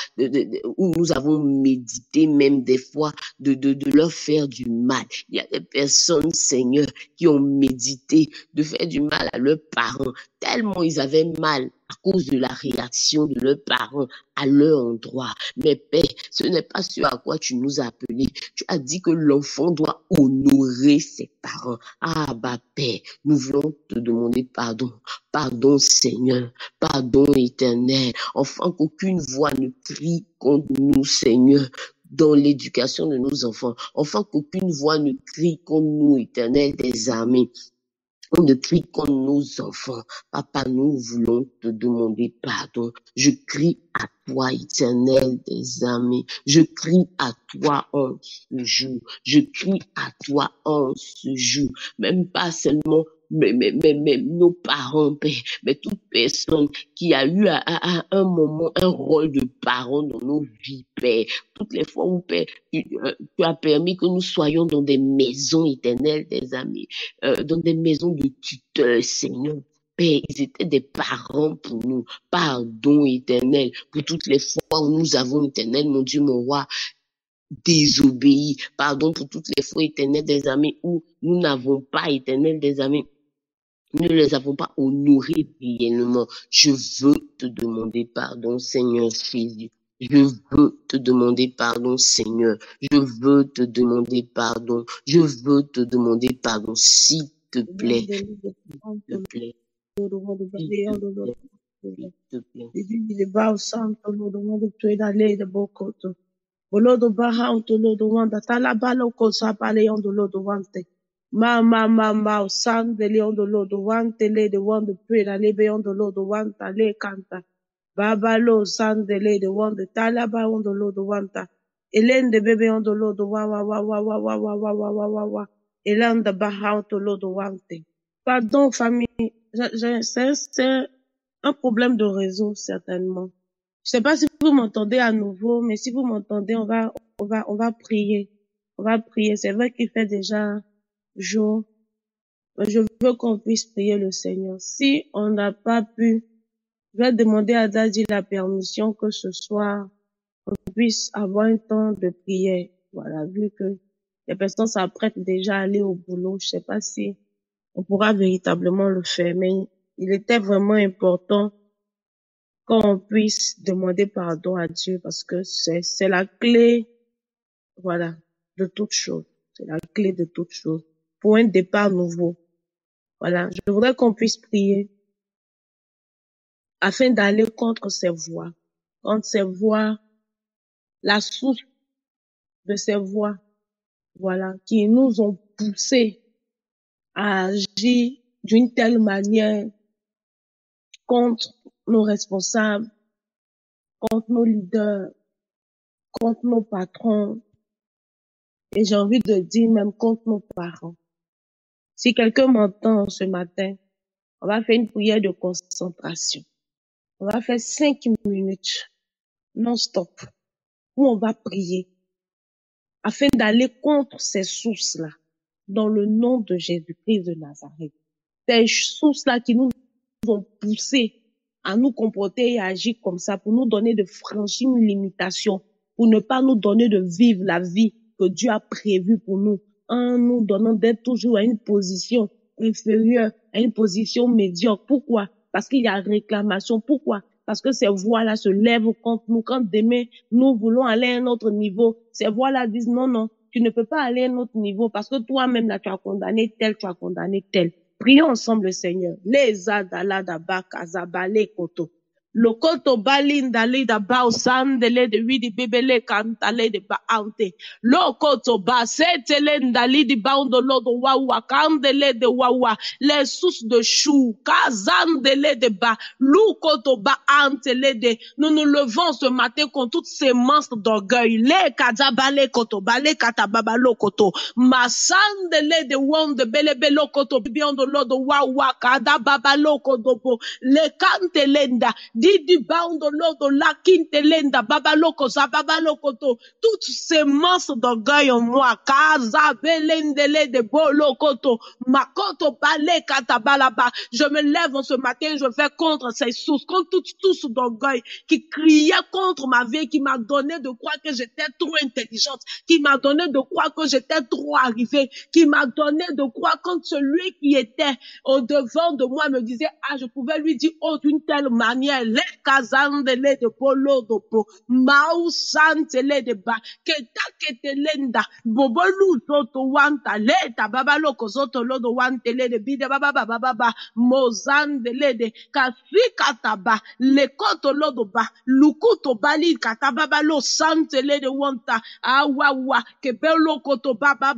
où nous avons médité même des fois de leur faire du mal. Il y a des personnes, Seigneur, qui ont médité de faire du mal à leurs parents, tellement ils avaient mal à cause de la réaction de leurs parents à leur endroit. Mais Père, ce n'est pas ce à quoi tu nous as appelés. Tu as dit que l'enfant doit honorer ses parents. Ah, bah, Père, nous voulons te demander pardon. Pardon, Seigneur. Pardon, Éternel. Enfin, qu'aucune voix ne crie contre nous, Seigneur, dans l'éducation de nos enfants. Enfin, qu'aucune voix ne crie contre nous, Éternel des armées. On ne crie contre nos enfants. Papa, nous voulons te demander pardon. Je crie à toi, Éternel des armées. Je crie à toi en ce jour. Je crie à toi en ce jour. Même pas seulement nos parents, Père, mais toute personne qui a eu à un moment un rôle de parent dans nos vies, Père. Toutes les fois où, Père, tu as permis que nous soyons dans des maisons éternelles des amis, dans des maisons de tuteurs, Seigneur. Père, ils étaient des parents pour nous. Pardon, Éternel, pour toutes les fois où nous avons, Éternel, mon Dieu, mon roi, désobéi. Pardon pour toutes les fois, Éternel, des amis où nous n'avons pas, Éternel, des amis, nous ne les avons pas honorés réellement. Je veux te demander pardon, Seigneur Jésus. Je veux te demander pardon, Seigneur. Je veux te demander pardon. Je veux te demander pardon, s'il te plaît. S'il te plaît. S'il te plaît. Bolodo baha untolodo wanda talabalo kosa pale on the Lord wante. Ma san de leon the Lord wante le the one to pray that lebe on the Lord wanta le canta. Babalo san de le the one the talaba on the Lord wanta. Elen de bebe on the Lord wa. Elan de baha on the Lord wante. Pardon famille, c'est un problème de réseau certainement. Je sais pas si vous m'entendez à nouveau, mais si vous m'entendez, on va prier. On va prier. C'est vrai qu'il fait déjà jour. Mais je veux qu'on puisse prier le Seigneur. Si on n'a pas pu, je vais demander à Daddy la permission que ce soir, on puisse avoir un temps de prière. Voilà, vu que les personnes s'apprêtent déjà à aller au boulot. Je sais pas si on pourra véritablement le faire, mais il était vraiment important qu'on puisse demander pardon à Dieu parce que c'est la clé, voilà, de toute chose. C'est la clé de toute chose. Pour un départ nouveau. Voilà. Je voudrais qu'on puisse prier afin d'aller contre ces voix. Contre ces voix, la source de ces voix, voilà, qui nous ont poussés à agir d'une telle manière contre nos responsables, contre nos leaders, contre nos patrons, et j'ai envie de dire même contre nos parents. Si quelqu'un m'entend ce matin, on va faire une prière de concentration. On va faire 5 minutes non-stop où on va prier afin d'aller contre ces sources-là dans le nom de Jésus-Christ de Nazareth. Ces sources-là qui nous ont poussés à nous comporter et à agir comme ça pour nous donner de franchir une limitation, pour ne pas nous donner de vivre la vie que Dieu a prévue pour nous, en nous donnant d'être toujours à une position inférieure, à une position médiocre. Pourquoi? Parce qu'il y a réclamation. Pourquoi? Parce que ces voix-là se lèvent contre nous. Quand demain, nous voulons aller à un autre niveau, ces voix-là disent non, tu ne peux pas aller à un autre niveau parce que toi-même, là, tu as condamné tel, tu as condamné tel. Prions ensemble le Seigneur. Les adalada baka zabale koto. Lokoto balinda lida bao sandele de widi bebele kantale de baante. Lokoto basetele ndali di baundo lodo wawa kandele de wawa. Les sources de chou kazandele de ba. Lukoto baantele de. Nous nous levons ce matin contre toutes ces monstres d'orgueil. Le kadabale koto bale katababa lokoto. Masandele de wonde bele belo koto biondo lodo wawa kadababa lokoto po. Le kantelenda. Didi baundo lodo la kintelenda babaloko zababaloko. Toutes ces monstres d'orgueil en moi. Kaza belendele de bolokoto. Makoto bale katabalaba. Je me lève ce matin, je vais contre ces sources, contre toutes sources d'orgueil qui criaient contre ma vie, qui m'a donné de croire que j'étais trop intelligente, qui m'a donné de croire que j'étais trop arrivée, qui m'a donné de croire que celui qui était au devant de moi me disait, ah, je pouvais lui dire, oh, d'une telle manière, les kazandele de polo dopo, mausantele de ba, ketelenda, bobolu zoto wanta, leta babaloko zoto lodo wantele de bide baba, mozandele de kasikataba, lekoto lodo ba, lukuto bali katababalo santele de wanta, awawa, kebelo koto baba,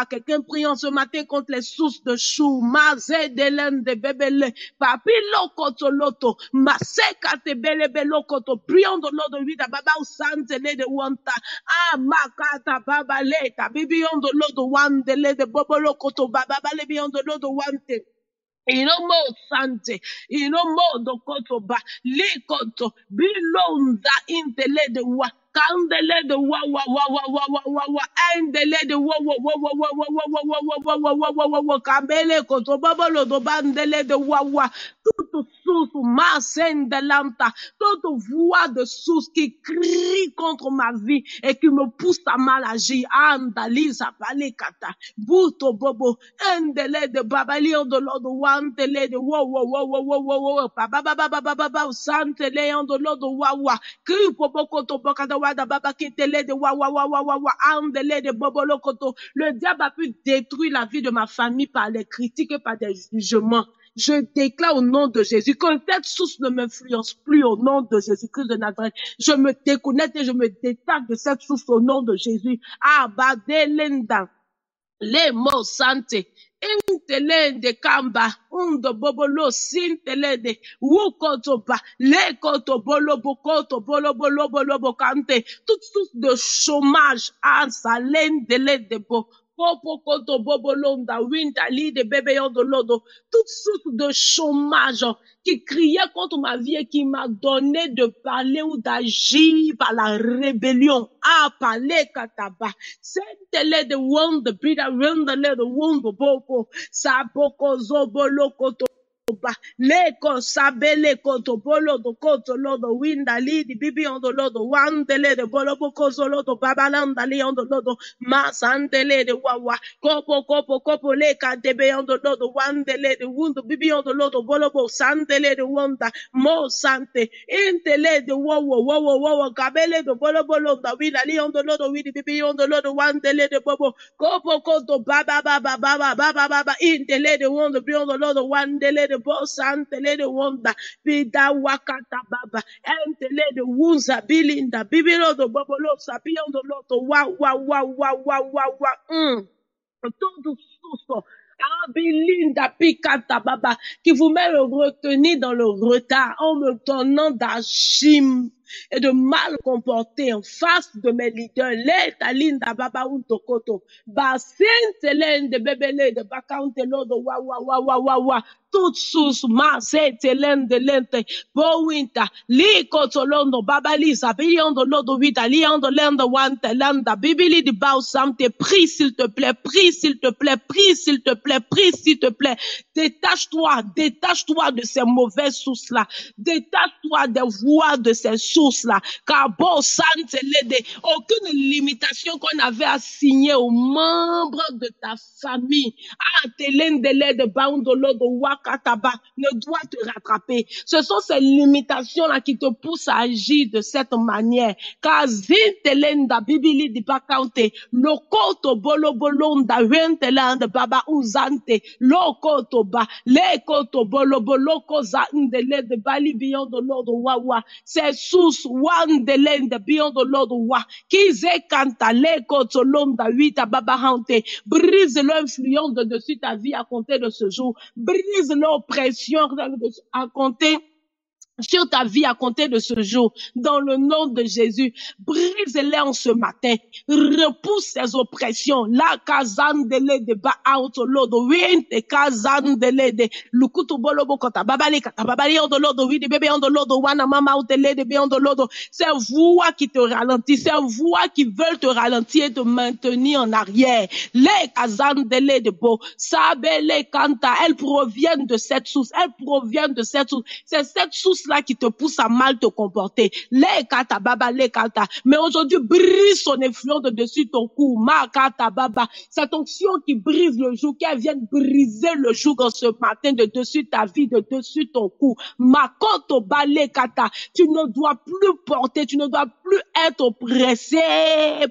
quelqu'un prie en ce matin contre les sources de chou, mazé de l'un de bébélé, papilo koto loto, maseka te bele belo koto, prions de l'eau de vida baba ou santele de wanta, ah makata baba leta, bibion de l'eau de wandele de bobolo koto baba bale bion de l'eau de wante. Inomo sante, inomo do koto ba, li koto, bilonda intele de wa, kandele de wa, endele de wa, kambele koto, babolo do bandele de wa, toute source, masende lanta, toute voix de source qui crie contre ma vie et qui me pousse à mal agir, andalisa palikata, buto bobo, endele de babalion de l'ordre wantele de wo, baba, santele on de l'ordre wawa, cri popo koto bokata wada baba kitele de wa, andele de bobolo koto. Le diable a pu détruire la vie de ma famille par les critiques et par des jugements. Je déclare au nom de Jésus que cette source ne m'influence plus au nom de Jésus-Christ de Nazareth. Je me déconnecte et je me détache de cette source au nom de Jésus. Abadelenda. Les mots santé. Intelende kamba, undo bobolo sintelende, wukotoba, le kotobolo bokoto, bolo kante, toute source de chômage, salendele de bo. Popokoto bobolonda, wintali de bébéon de lodo, toute source de chômage qui criait contre ma vie et qui m'a donné de parler ou d'agir par la rébellion. Ah, parler kataba. Sentele de wond, bida rundele de wond, boko, saboko zobolo koto. Leko sabele koto bolo do koto lodo winda lidi bibi on do lodo wandele de bolo boko solo do babalanda li on do lodo masandele de wawa kopo le kadebe on do lodo wandele de wundo bibi on do lodo bolo bo sandele de wonda mo sante intele de wo kabele de bolo da winda li on do lodo widi bibi on do lodo wandele de bobo kopo baba intele de wondo bibi on do lodo wandele de santele de wonda bida wakata baba entele de wunza bilinda bibilo do bobolo sapion do loto wa tout souffle Bilinda Pikata Baba qui vous met le retenir dans le retard en me donnant d'agir et de mal comporter en face de mes leaders. L'État Linda Baba Untokoto Basentelen de Bebele de Bakantelo de wa toute source Masetelen de Lente Bowinta Likotolondo Babalisa Bilion de Lodo Vita Lion de Lenda Wantelanda Bibili de Bausam te prie s'il te plaît, prie s'il te plaît, prie s'il te plaît, prie s'il te plaît. Détache-toi de ces mauvaises sources-là. Détache-toi des voix de ces sources source-là. Aucune limitation qu'on avait assignée aux membres de ta famille ne doit te rattraper. Ce sont ces limitations-là qui te poussent à agir de cette manière. C'est sous one de l'ende beyond the Lord wa kize kanta le kotolonda wita baba hante. Brise l'influence de dessus ta vie à compter de ce jour. Brise l'oppression à compter sur ta vie à compter de ce jour, dans le nom de Jésus. Brise-les en ce matin. Repousse ces oppressions. La kazandele de ba auto lodo winte kazandele de lukutu bolobo kota babali kata babali on lodo wi de bébé on lodo wana mama outele de be on lodo. C'est voix qui te ralentit, c'est voix qui veulent te ralentir et te maintenir en arrière. Les kazandele de bo sabele kanta, elles proviennent de cette source, elles proviennent de cette source. C'est cette source là qui te pousse à mal te comporter. Les kata baba, les kata. Mais aujourd'hui, brise son influence de dessus ton cou. Ma kata baba. Cette onction qui brise le joug, qu'elle vienne briser le joug en ce matin de dessus ta vie, de dessus ton cou. Ma koto bale kata. Tu ne dois plus porter, tu ne dois plus être oppressé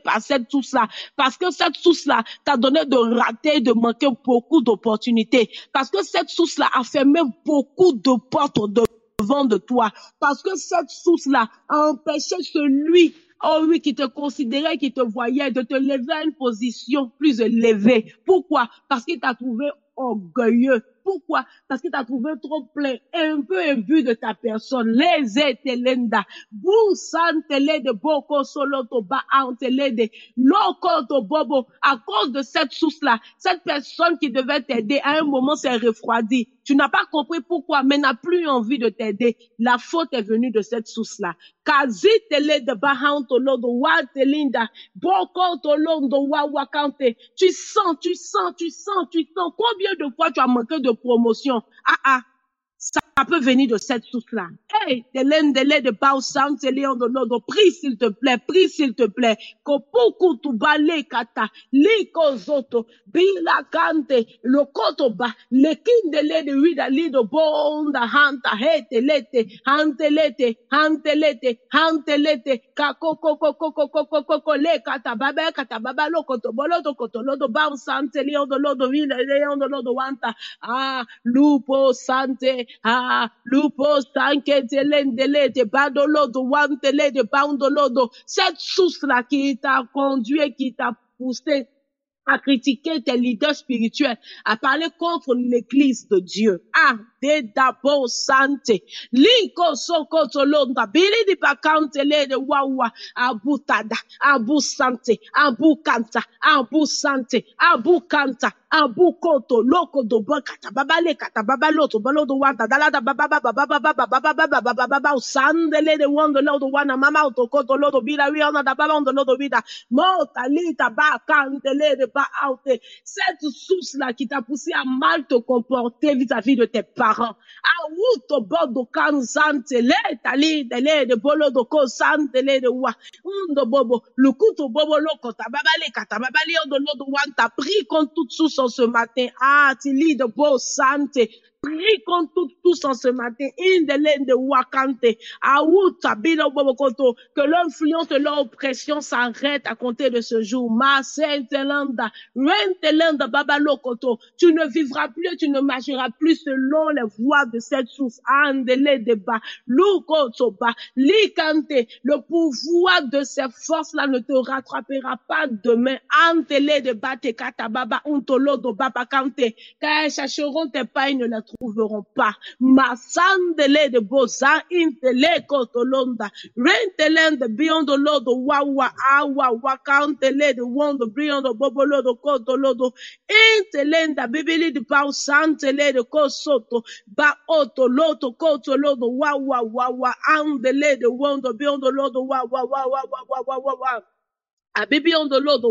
par cette source là. Parce que cette source là t'a donné de rater, de manquer beaucoup d'opportunités. Parce que cette source là a fermé beaucoup de portes devant de toi. Parce que cette source-là a empêché celui, oh oui, qui te considérait, qui te voyait, de te lever à une position plus élevée. Pourquoi? Parce qu'il t'a trouvé orgueilleux. Pourquoi? Parce qu'il t'a trouvé trop plein, un peu imbu de ta personne. Les ételenda, bousantele de boko solo to ba antele de loko to bobo. À cause de cette source-là, cette personne qui devait t'aider, à un moment s'est refroidie. Tu n'as pas compris pourquoi, mais n'a plus envie de t'aider. La faute est venue de cette source-là. Kazi tele de bahan to lodo wa telinda, boko to lodo wa wakante. Tu sens. Combien de fois tu as manqué de promotion? Ça peut venir de cette source-là. Hey, de Bausam, prie s'il te plaît. Kopuku tu bale kata, liko zoto, bila kante, le kotoba, le kindele de wida lido bonda hanta, hantelete, kako, le kata baba, lo kotobolo, to kotolodo, Bausam, Telion de lodo, wida, leon de lodo wanta, lupo sante, lupo sanke telendele te badolodo wantele de bandolodo. Cette source-là qui t'a conduit, qui t'a poussé à critiquer tes leaders spirituels, à parler contre l'église de Dieu. Dedabo sante. Liko soko tolonda. Bili di pakante le de wawa. Abu tada. Abu sante. Abu kanta. Abu sante. Abu kanta. Abu koto. Loko do bakata. Babale kata. Babaloto. Balodo wanta. Dalada baba. Sandele de wando lodo wana. Mama auto koto lodo bida. Wiona da baba ondo lodo bida. Mota lita ba kantele de ba aute. Cette source-là qui t'a poussé à mal te comporter vis-à-vis de tes parents. Awuto bodo kanzante le tali de bolo do ko sante le de wa undo bobo lukuto bobo loko tababale katababali ondo lodo wanta. Prie contre toute source en ce matin. Tili de bo sante. Prie contre tous en ce matin. Indelen de wakante. Awuta bilo bobo koto. Que l'influence de leur oppression s'arrête à compter de ce jour. Ma sainte-landa. Rentelanda babalo koto. Tu ne vivras plus, tu ne marcheras plus selon les voies de cette source. Andele de ba. Lukotoba. Likante. Le pouvoir de ces forces-là ne te rattrapera pas demain. Antele de ba te katababa. Untolo do baba kante. Car elles chercheront tes pas, ils ne les trouveront pas. Masandele de boza. Intele kotolonda. Rentelende beyond the Lord. Wawa. Awa. Wakantele de wondo. Beyond the bobolo do kotolodo. Intelenda. Bibili de pao santele de kosoto. Ba oto loto koto lodo. Wawa. Andele de wondo. Beyond the Lord. Wawa. A baby on the Lord.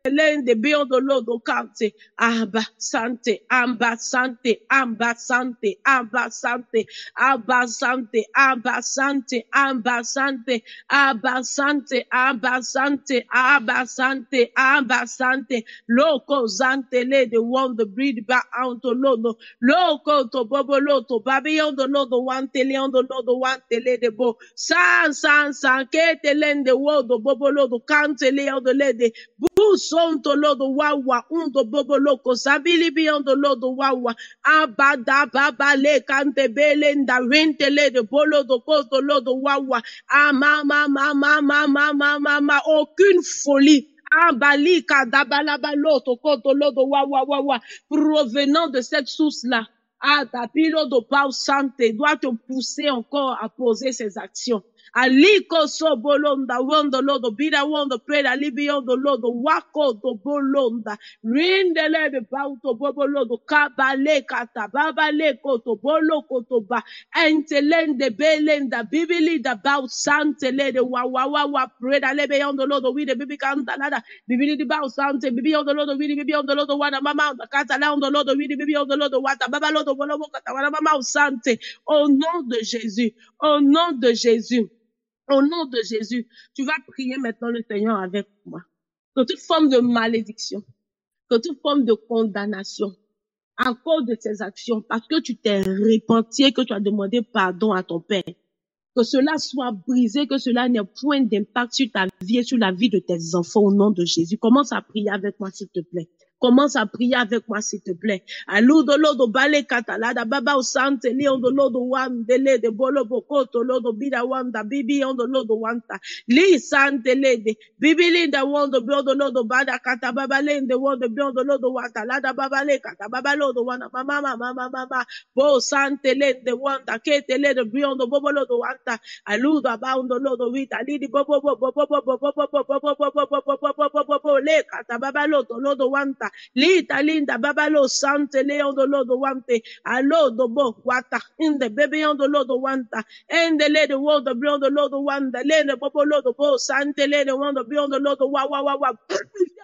lende beyond the Lord kante amba sante amba sante amba sante amba sante amba sante amba sante amba sante amba sante amba sante amba sante amba sante loko zante le the one the breed ba anto lodo loko to bobo loto babi on the Lord the one tele on the Lord the one tele de bo san ke tele the world the bobo lodo kante le on the lede bu son to lodo wawa undo bobo loko sabili bi on the Lord the wawa abada baba le kante bele nda rente le de bolo do koto lodo wawa mama aucune folie Ambalika dabalabaloto koto lodo wa provenant de cette source-là. Tapilo do Pau Santé doit te pousser encore à poser ses actions. Aliko so bolonda wondo lodo bida wondo preda libiondo lodo wako do bolonda rindele de bauto bobolodo kabale kata babale koto bolo koto ba entelende belenda bibili da bau santele de wa preda lebiondo lodo we the bibi kanta lada bibili di bau sante bibi ondo lodo we the bibi ondo lodo wana mama kata la ondo lodo we the bibi ondo lodo wata baba lodo bolo kata wana mama sante au nom de Jésus, au nom de Jésus. Au nom de Jésus, tu vas prier maintenant le Seigneur avec moi. Que toute forme de malédiction, que toute forme de condamnation, à cause de tes actions, parce que tu t'es repenti, que tu as demandé pardon à ton Père, que cela soit brisé, que cela n'ait point d'impact sur ta vie et sur la vie de tes enfants au nom de Jésus. Commence à prier avec moi, s'il te plaît. Commence à prier avec moi, s'il te plaît. Alou do lodo bale katalada baba o sante li on do lodo wan dele de bolo bokoto lodo bida wanda bibi on do lodo wanta li sante lede bibi linda wondo blodo lodo bada kata baba lende wondo blodo lodo wanta lada baba le kata baba lodo wana mama bo sante lende wanda kete lede biondo bobo lodo wanta alou do ba on do lodo wita lidi bobo le kata baba lodo wanta Lita linda babalo sante leon do lodo wante alo do bo wata in the baby on the lodo wanta and the lady world the beyond the lodo wanda lene bobo lodo bo sante lene wanda beyond the lodo wa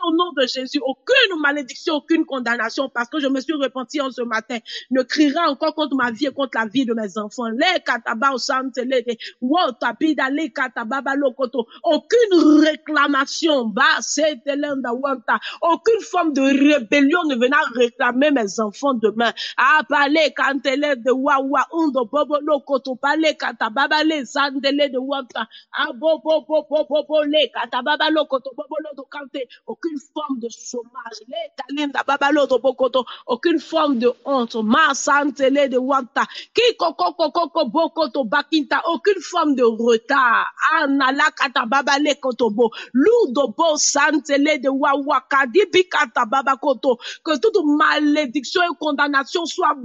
au nom de Jésus aucune malédiction aucune condamnation parce que je me suis repenti en ce matin ne criera encore contre ma vie et contre la vie de mes enfants le kataba sante lene wota bida le kataba lokoto aucune réclamation ba c'est lenda wanta aucune forme de rébellion ne venant réclamer mes enfants demain. Ah, parler quand elle est de wawa, undo bobo lokoto, parler quand ta baba les sandele de wanta. Ah, bobo le katababa lokoto, bobo lodo kante. Aucune forme de chômage. Les talinda baba lodo bokoto. Aucune forme de honte. Ma santele de wanta. Ki koko bokoto bakinta. Aucune forme de retard. Ah, nala katababa le kotobo. Ludo bo santele de wawa kadibi katababa koto. Que toute malédiction et condamnation soit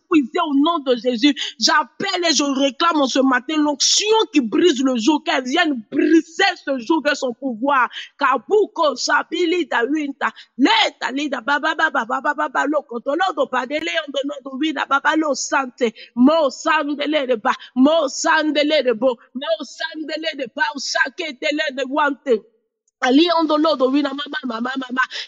brisée au nom de Jésus. J'appelle et je réclame en ce matin l'onction qui brise le joug, qu'elle vienne briser ce joug de son pouvoir. Kabuko sabili da winta. Leta lida baba lokoto lodo padele ondo lodo wina baba lo sante. Mo sandele de ba. Mo sandele de bo. Mo sandele de ba. Usake tele de wante. Ali ondo lodo wina mama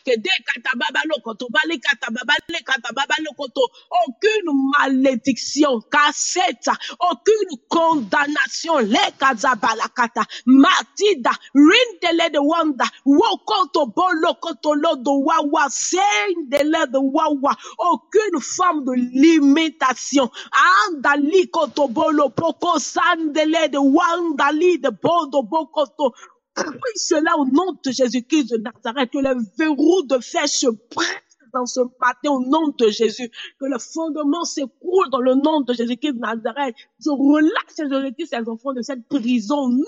que de katababa lokoto bali katababa le katababa lokoto aucune malédiction cassette aucune condamnation le kazabala kata matida rindele de wanda wokoto bolokoto lodo wawa sendele de wawa aucune forme de limitation andali koto bolo poko sandele de wandali de bodo bokoto. Oui, cela au nom de Jésus-Christ de Nazareth, que les verrous de fer se prennent dans ce matin au nom de Jésus, que le fondement s'écroule dans le nom de Jésus-Christ de Nazareth. Je relâche et je retire ces enfants de cette prison au nom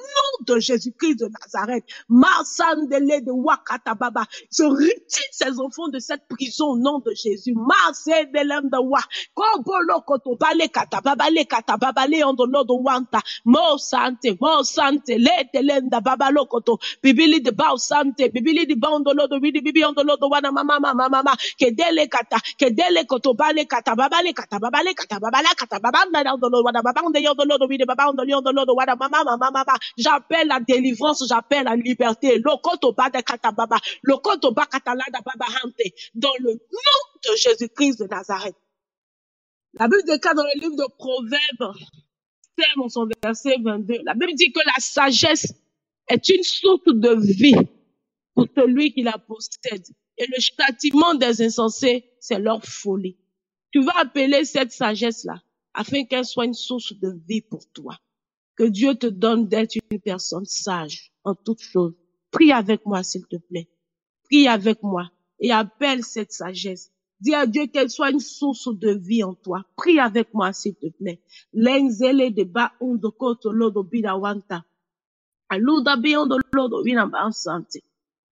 de Jésus-Christ de Nazareth. Marsandele de Wakatababa. Je retire ces enfants de cette prison au nom de Jésus. Marsedelem de Wa. Kobolo koto bale katababa le katababa le ondono de Wanta. Mo sante, le telenda babalo koto. Bibili de bao sante, bibili de bandolo de widi bibi ondolo de wana mama. Kedele kata, kedele koto bale katababale katababale katababala katababanda ondolo wana babande ondolo de widi babando ondolo de wana mama. J'appelle j'appelle la délivrance, j'appelle la liberté. Dans le nom de Jésus-Christ de Nazareth. La Bible déclare dans le livre de Proverbes, dans son verset 22, la Bible dit que la sagesse est une source de vie pour celui qui la possède. Et le châtiment des insensés, c'est leur folie. Tu vas appeler cette sagesse-là afin qu'elle soit une source de vie pour toi. Que Dieu te donne d'être une personne sage en toutes choses. Prie avec moi, s'il te plaît. Prie avec moi et appelle cette sagesse. Dis à Dieu qu'elle soit une source de vie en toi. Prie avec moi, s'il te plaît. Lenzele de ba undo koto lodo bida wanta. Aluda beyond the Lord of Winamba Santé.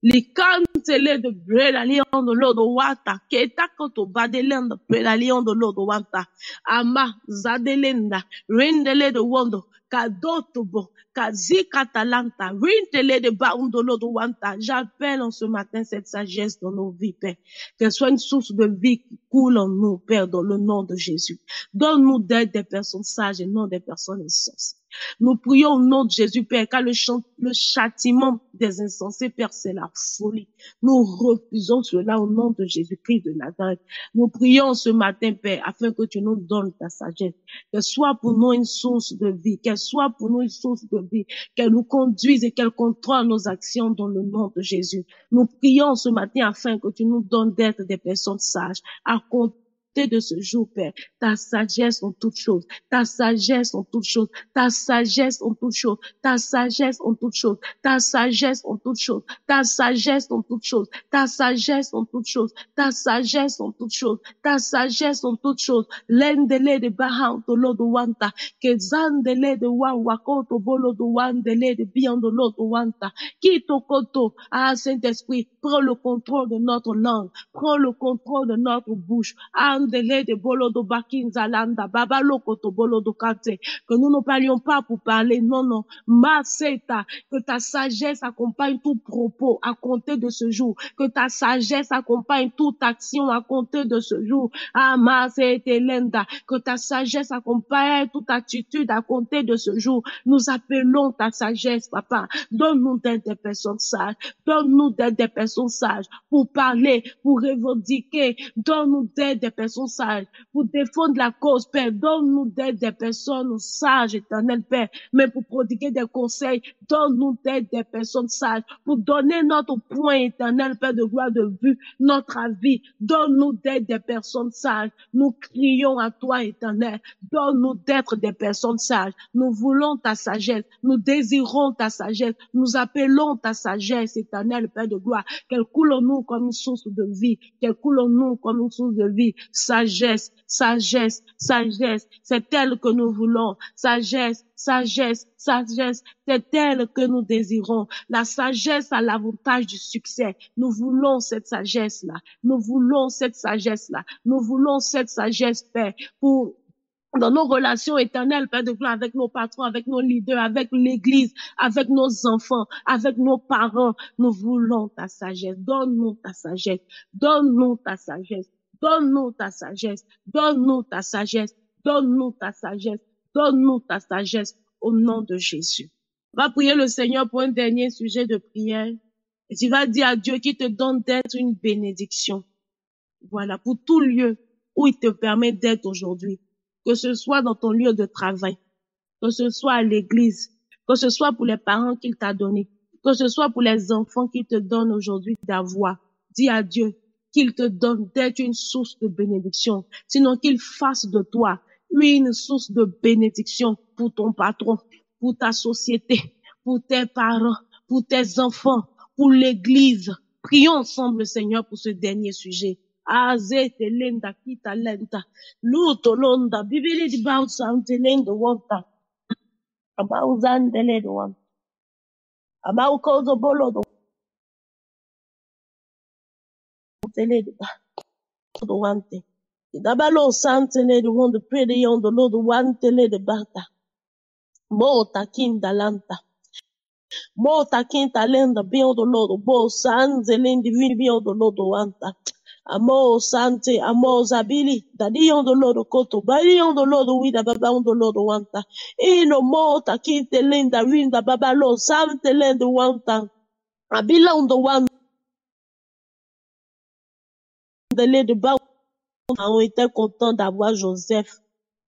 Likantele de breda lion de Lord Wata. Keta koto badelenda breda lion de Lord Wanta. Ama zadelenda. Rendele de wondo. Kadotobo. Kazikatalanta. Rindele de baondo Lord Wanta. J'appelle en ce matin cette sagesse dans nos vies, Père. Qu'elle soit une source de vie qui coule en nous, Père, dans le nom de Jésus. Donne-nous d'être des personnes sages et non des personnes insensées. Nous prions au nom de Jésus, Père, car le châtiment des insensés, Père, c'est la folie. Nous refusons cela au nom de Jésus-Christ de Nazareth. Nous prions ce matin, Père, afin que tu nous donnes ta sagesse. Qu'elle soit pour nous une source de vie, qu'elle soit pour nous une source de vie, qu'elle nous conduise et qu'elle contrôle nos actions dans le nom de Jésus. Nous prions ce matin afin que tu nous donnes d'être des personnes sages, à compter de ce jour, Père, ta sagesse en toutes choses, ta sagesse en toutes choses, ta sagesse en toutes choses, ta sagesse en toutes choses, ta sagesse en toutes choses, ta sagesse en toutes choses, ta sagesse en toutes choses, ta sagesse en toutes choses, ta sagesse en toutes choses, l'endele de bahan to lo do wanta, que zandele de wawako to bolo do wandele de bian de lo do wanta, qui to koto, ah Saint-Esprit, prends le contrôle de notre langue, prends le contrôle de notre bouche, andele de bolo do bakin zalanda, baba loko to bolo do kante, que nous ne parlions pas pour parler, non, non, maseta, que ta sagesse accompagne tout propos à compter de ce jour, que ta sagesse accompagne toute action à compter de ce jour, ah masete lenda, que ta sagesse accompagne toute attitude à compter de ce jour. Nous appelons ta sagesse, papa, donne-nous d'être des personnes sages, donne-nous d'être des personnes sages pour parler, pour revendiquer, donne-nous d'être des personnes sages pour défendre la cause, Père, donne-nous d'être des personnes sages, éternel Père, mais pour prodiguer des conseils, donne-nous d'être des personnes sages pour donner notre point éternel, Père de gloire de vue, notre avis, donne-nous d'être des personnes sages, nous crions à toi éternel, donne-nous d'être des personnes sages, nous voulons ta sagesse, nous désirons ta sagesse, nous appelons ta sagesse éternelle, Père de gloire, qu'elle coule en nous comme une source de vie, qu'elle coule en nous comme une source de vie, sagesse, sagesse, sagesse, c'est elle que nous voulons, sagesse, sagesse, sagesse, c'est elle que nous désirons, la sagesse a l'avantage du succès, nous voulons cette sagesse-là, nous voulons cette sagesse-là, nous voulons cette sagesse, Père, pour dans nos relations éternelles, Père de gloire, avec nos patrons, avec nos leaders, avec l'église, avec nos enfants, avec nos parents, nous voulons ta sagesse, donne-nous ta sagesse, donne-nous ta sagesse, donne-nous ta sagesse, donne-nous ta sagesse, donne-nous ta sagesse, donne-nous ta sagesse, au nom de Jésus. On va prier le Seigneur pour un dernier sujet de prière, et tu vas dire à Dieu qu'il te donne d'être une bénédiction. Voilà, pour tout lieu où il te permet d'être aujourd'hui. Que ce soit dans ton lieu de travail, que ce soit à l'église, que ce soit pour les parents qu'il t'a donnés, que ce soit pour les enfants qu'il te donne aujourd'hui d'avoir. Dis à Dieu qu'il te donne d'être une source de bénédiction, sinon qu'il fasse de toi une source de bénédiction pour ton patron, pour ta société, pour tes parents, pour tes enfants, pour l'église. Prions ensemble, Seigneur, pour ce dernier sujet. Azete lenda kita lenda luto londa bibili di bausa antelendo wonta about zandele do one about kozo bolo do tele do one thing dabalo santele do one the pray the on the Lord one tele de bata mota kinda lanta mota kinda lenda be on the Lord bo sanzele di vi on the Lord wanta Amo sante, amo zabili, dadi on the Lord koto, bali on the Lord wida baba on the Lord wanta. Ino mota kinte lenda winda baba lo, samte lenda wanta. Abila on the one, the lady ba, on était content d'avoir Joseph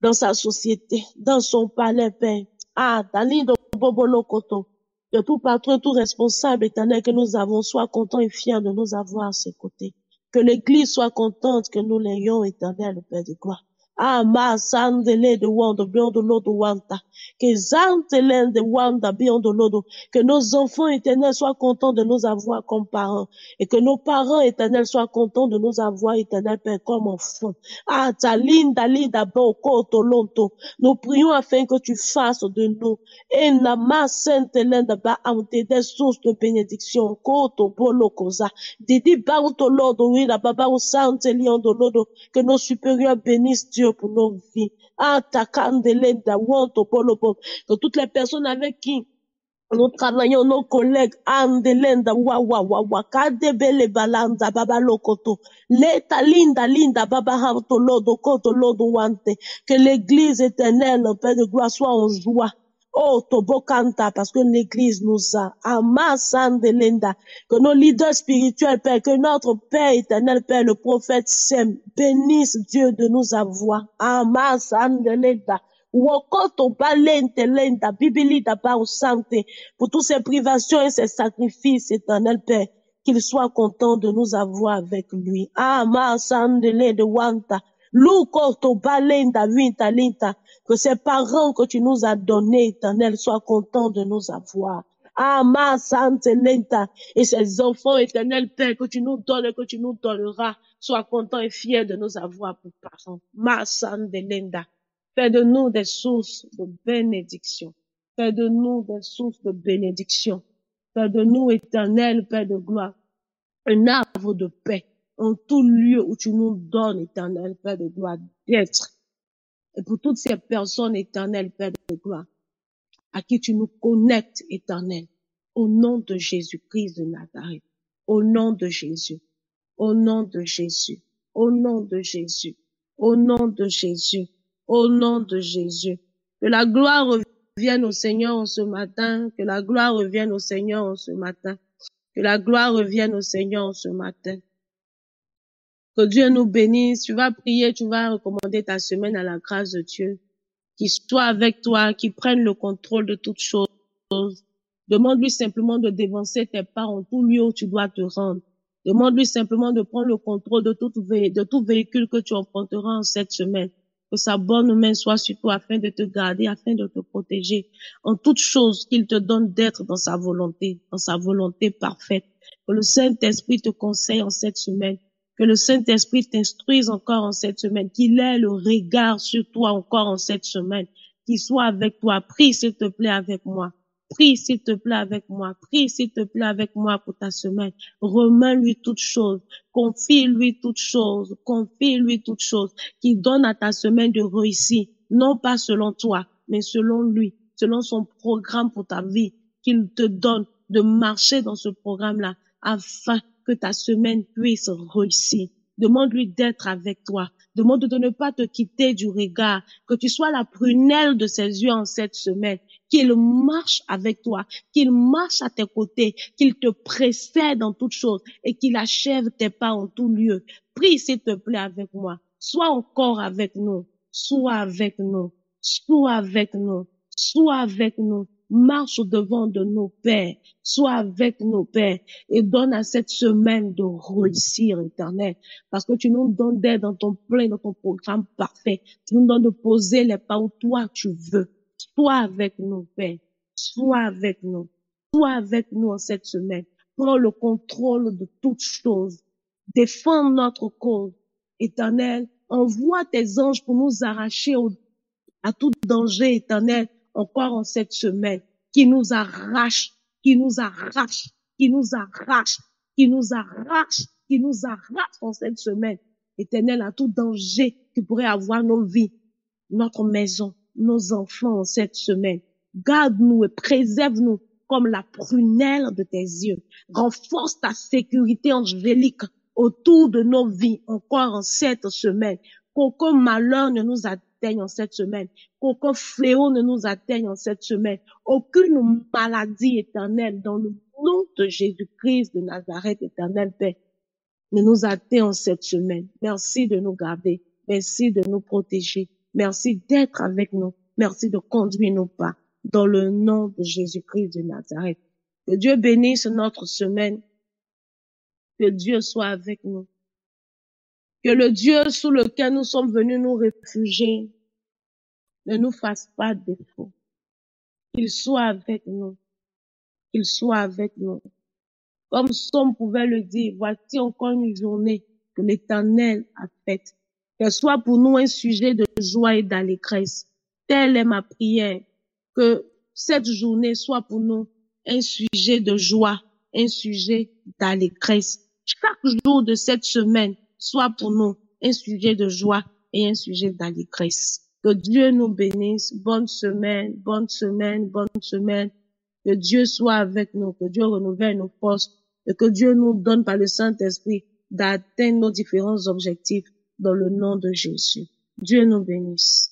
dans sa société, dans son palais, Père. Ah, dali de bobolo koto. Que tout patron, tout responsable éternel que nous avons soit content et fier de nous avoir à ses côtés. Que l'Église soit contente que nous l'ayons, éternel, le Père de gloire. Ah, ma sandele de wanda, beyond the Lord wanta. Que zantelen de wanda, beyond the Lord. Que nos enfants éternels soient contents de nous avoir comme parents. Et que nos parents éternels soient contents de nous avoir, éternel Père, comme enfants. Ah, ta linda, linda, boko, tolonto. Nous prions afin que tu fasses de nous et la masse sainte lenda ba amte des sources de bénédiction. Koto bolo koza. Didi ba uto lodo oui la baba ou sainte lion de lodo. Que nos supérieurs bénissent Dieu pour nos vies. Ah, ta lenda wanto bolo bo. Que toutes les personnes avec qui nous travaillons, nos collègues, Andelenda, wa, Kadebele Balanda, Baba Lokoto, Leta Linda, Linda, Baba Hamto, Lodo, Koto, Lodo, Wante, que l'église éternelle, Père de gloire, soit en joie. Oh, Tobo Kanta, parce que l'église nous a, Amas Andelenda, que nos leaders spirituels, Père, que notre Père éternel, Père, le prophète Sem, bénisse Dieu de nous avoir, Amas Andelenda, Wokoto balente lenta bibili d'abord santé pour toutes ces privations et ces sacrifices éternel Père qu'il soit content de nous avoir avec lui. Ah ma sandele de wanta lukoto balenta winta linta que ces parents que tu nous as donnés éternel soient contents de nous avoir. Ah ma sante lenta et ces enfants éternel Père que tu nous donnes et que tu nous donneras soient contents et fiers de nous avoir pour parents. Ma sandelenda. Fais de nous des sources de bénédiction. Fais de nous des sources de bénédiction. Fais de nous, éternel Père de gloire, un arbre de paix en tout lieu où tu nous donnes, éternel Père de gloire, d'être. Et pour toutes ces personnes, éternel Père de gloire, à qui tu nous connectes, éternel, au nom de Jésus-Christ de Nazareth, au nom de Jésus, au nom de Jésus, au nom de Jésus, au nom de Jésus. Au nom de Jésus. Que la gloire revienne au Seigneur en ce matin. Que la gloire revienne au Seigneur en ce matin. Que la gloire revienne au Seigneur en ce matin. Que Dieu nous bénisse. Tu vas prier, tu vas recommander ta semaine à la grâce de Dieu. Qu'il soit avec toi, qu'il prenne le contrôle de toutes choses. Demande-lui simplement de dévancer tes pas en tout lieu où tu dois te rendre. Demande-lui simplement de prendre le contrôle de tout véhicule que tu emprunteras en cette semaine. Que sa bonne main soit sur toi afin de te garder, afin de te protéger en toute chose qu'il te donne d'être dans sa volonté parfaite. Que le Saint-Esprit te conseille en cette semaine. Que le Saint-Esprit t'instruise encore en cette semaine. Qu'il ait le regard sur toi encore en cette semaine. Qu'il soit avec toi. Prie s'il te plaît avec moi. Prie s'il te plaît avec moi. Prie s'il te plaît avec moi pour ta semaine. Remets-lui toutes choses. Confie-lui toutes choses. Confie-lui toutes choses. Qu'il donne à ta semaine de réussir. Non pas selon toi, mais selon lui. Selon son programme pour ta vie. Qu'il te donne de marcher dans ce programme-là afin que ta semaine puisse réussir. Demande-lui d'être avec toi. Demande de ne pas te quitter du regard. Que tu sois la prunelle de ses yeux en cette semaine. Qu'il marche avec toi, qu'il marche à tes côtés, qu'il te précède en toutes choses et qu'il achève tes pas en tout lieu. Prie s'il te plaît avec moi. Sois encore avec nous. Sois avec nous. Sois avec nous. Sois avec nous. Marche au devant de nos pères. Sois avec nos pères et donne à cette semaine de réussir, éternel. Parce que tu nous donnes d'aide dans ton plein, dans ton programme parfait. Tu nous donnes de poser les pas où toi tu veux. Sois avec nous, Père. Sois avec nous. Sois avec nous en cette semaine. Prends le contrôle de toutes choses. Défends notre cause. Éternel, envoie tes anges pour nous arracher à tout danger, éternel, encore en cette semaine. Qui nous arrache, qui nous arrache, qui nous arrache, qui nous arrache, qui nous arrache en cette semaine. Éternel, à tout danger qui pourrait avoir nos vies, notre maison, nos enfants en cette semaine. Garde-nous et préserve-nous comme la prunelle de tes yeux. Renforce ta sécurité angélique autour de nos vies encore en cette semaine. Qu'aucun malheur ne nous atteigne en cette semaine. Qu'aucun fléau ne nous atteigne en cette semaine. Aucune maladie éternelle dans le nom de Jésus-Christ de Nazareth, éternel Père, ne nous atteigne en cette semaine. Merci de nous garder. Merci de nous protéger. Merci d'être avec nous. Merci de conduire nos pas dans le nom de Jésus-Christ de Nazareth. Que Dieu bénisse notre semaine. Que Dieu soit avec nous. Que le Dieu sous lequel nous sommes venus nous réfugier ne nous fasse pas défaut. Qu'il soit avec nous. Qu'il soit avec nous. Comme Somme pouvait le dire, voici encore une journée que l'Éternel a faite. Qu'elle soit pour nous un sujet de joie et d'allégresse. Telle est ma prière. Que cette journée soit pour nous un sujet de joie, un sujet d'allégresse. Chaque jour de cette semaine soit pour nous un sujet de joie et un sujet d'allégresse. Que Dieu nous bénisse. Bonne semaine, bonne semaine, bonne semaine. Que Dieu soit avec nous, que Dieu renouvelle nos forces et que Dieu nous donne par le Saint-Esprit d'atteindre nos différents objectifs dans le nom de Jésus. Dieu nous bénisse.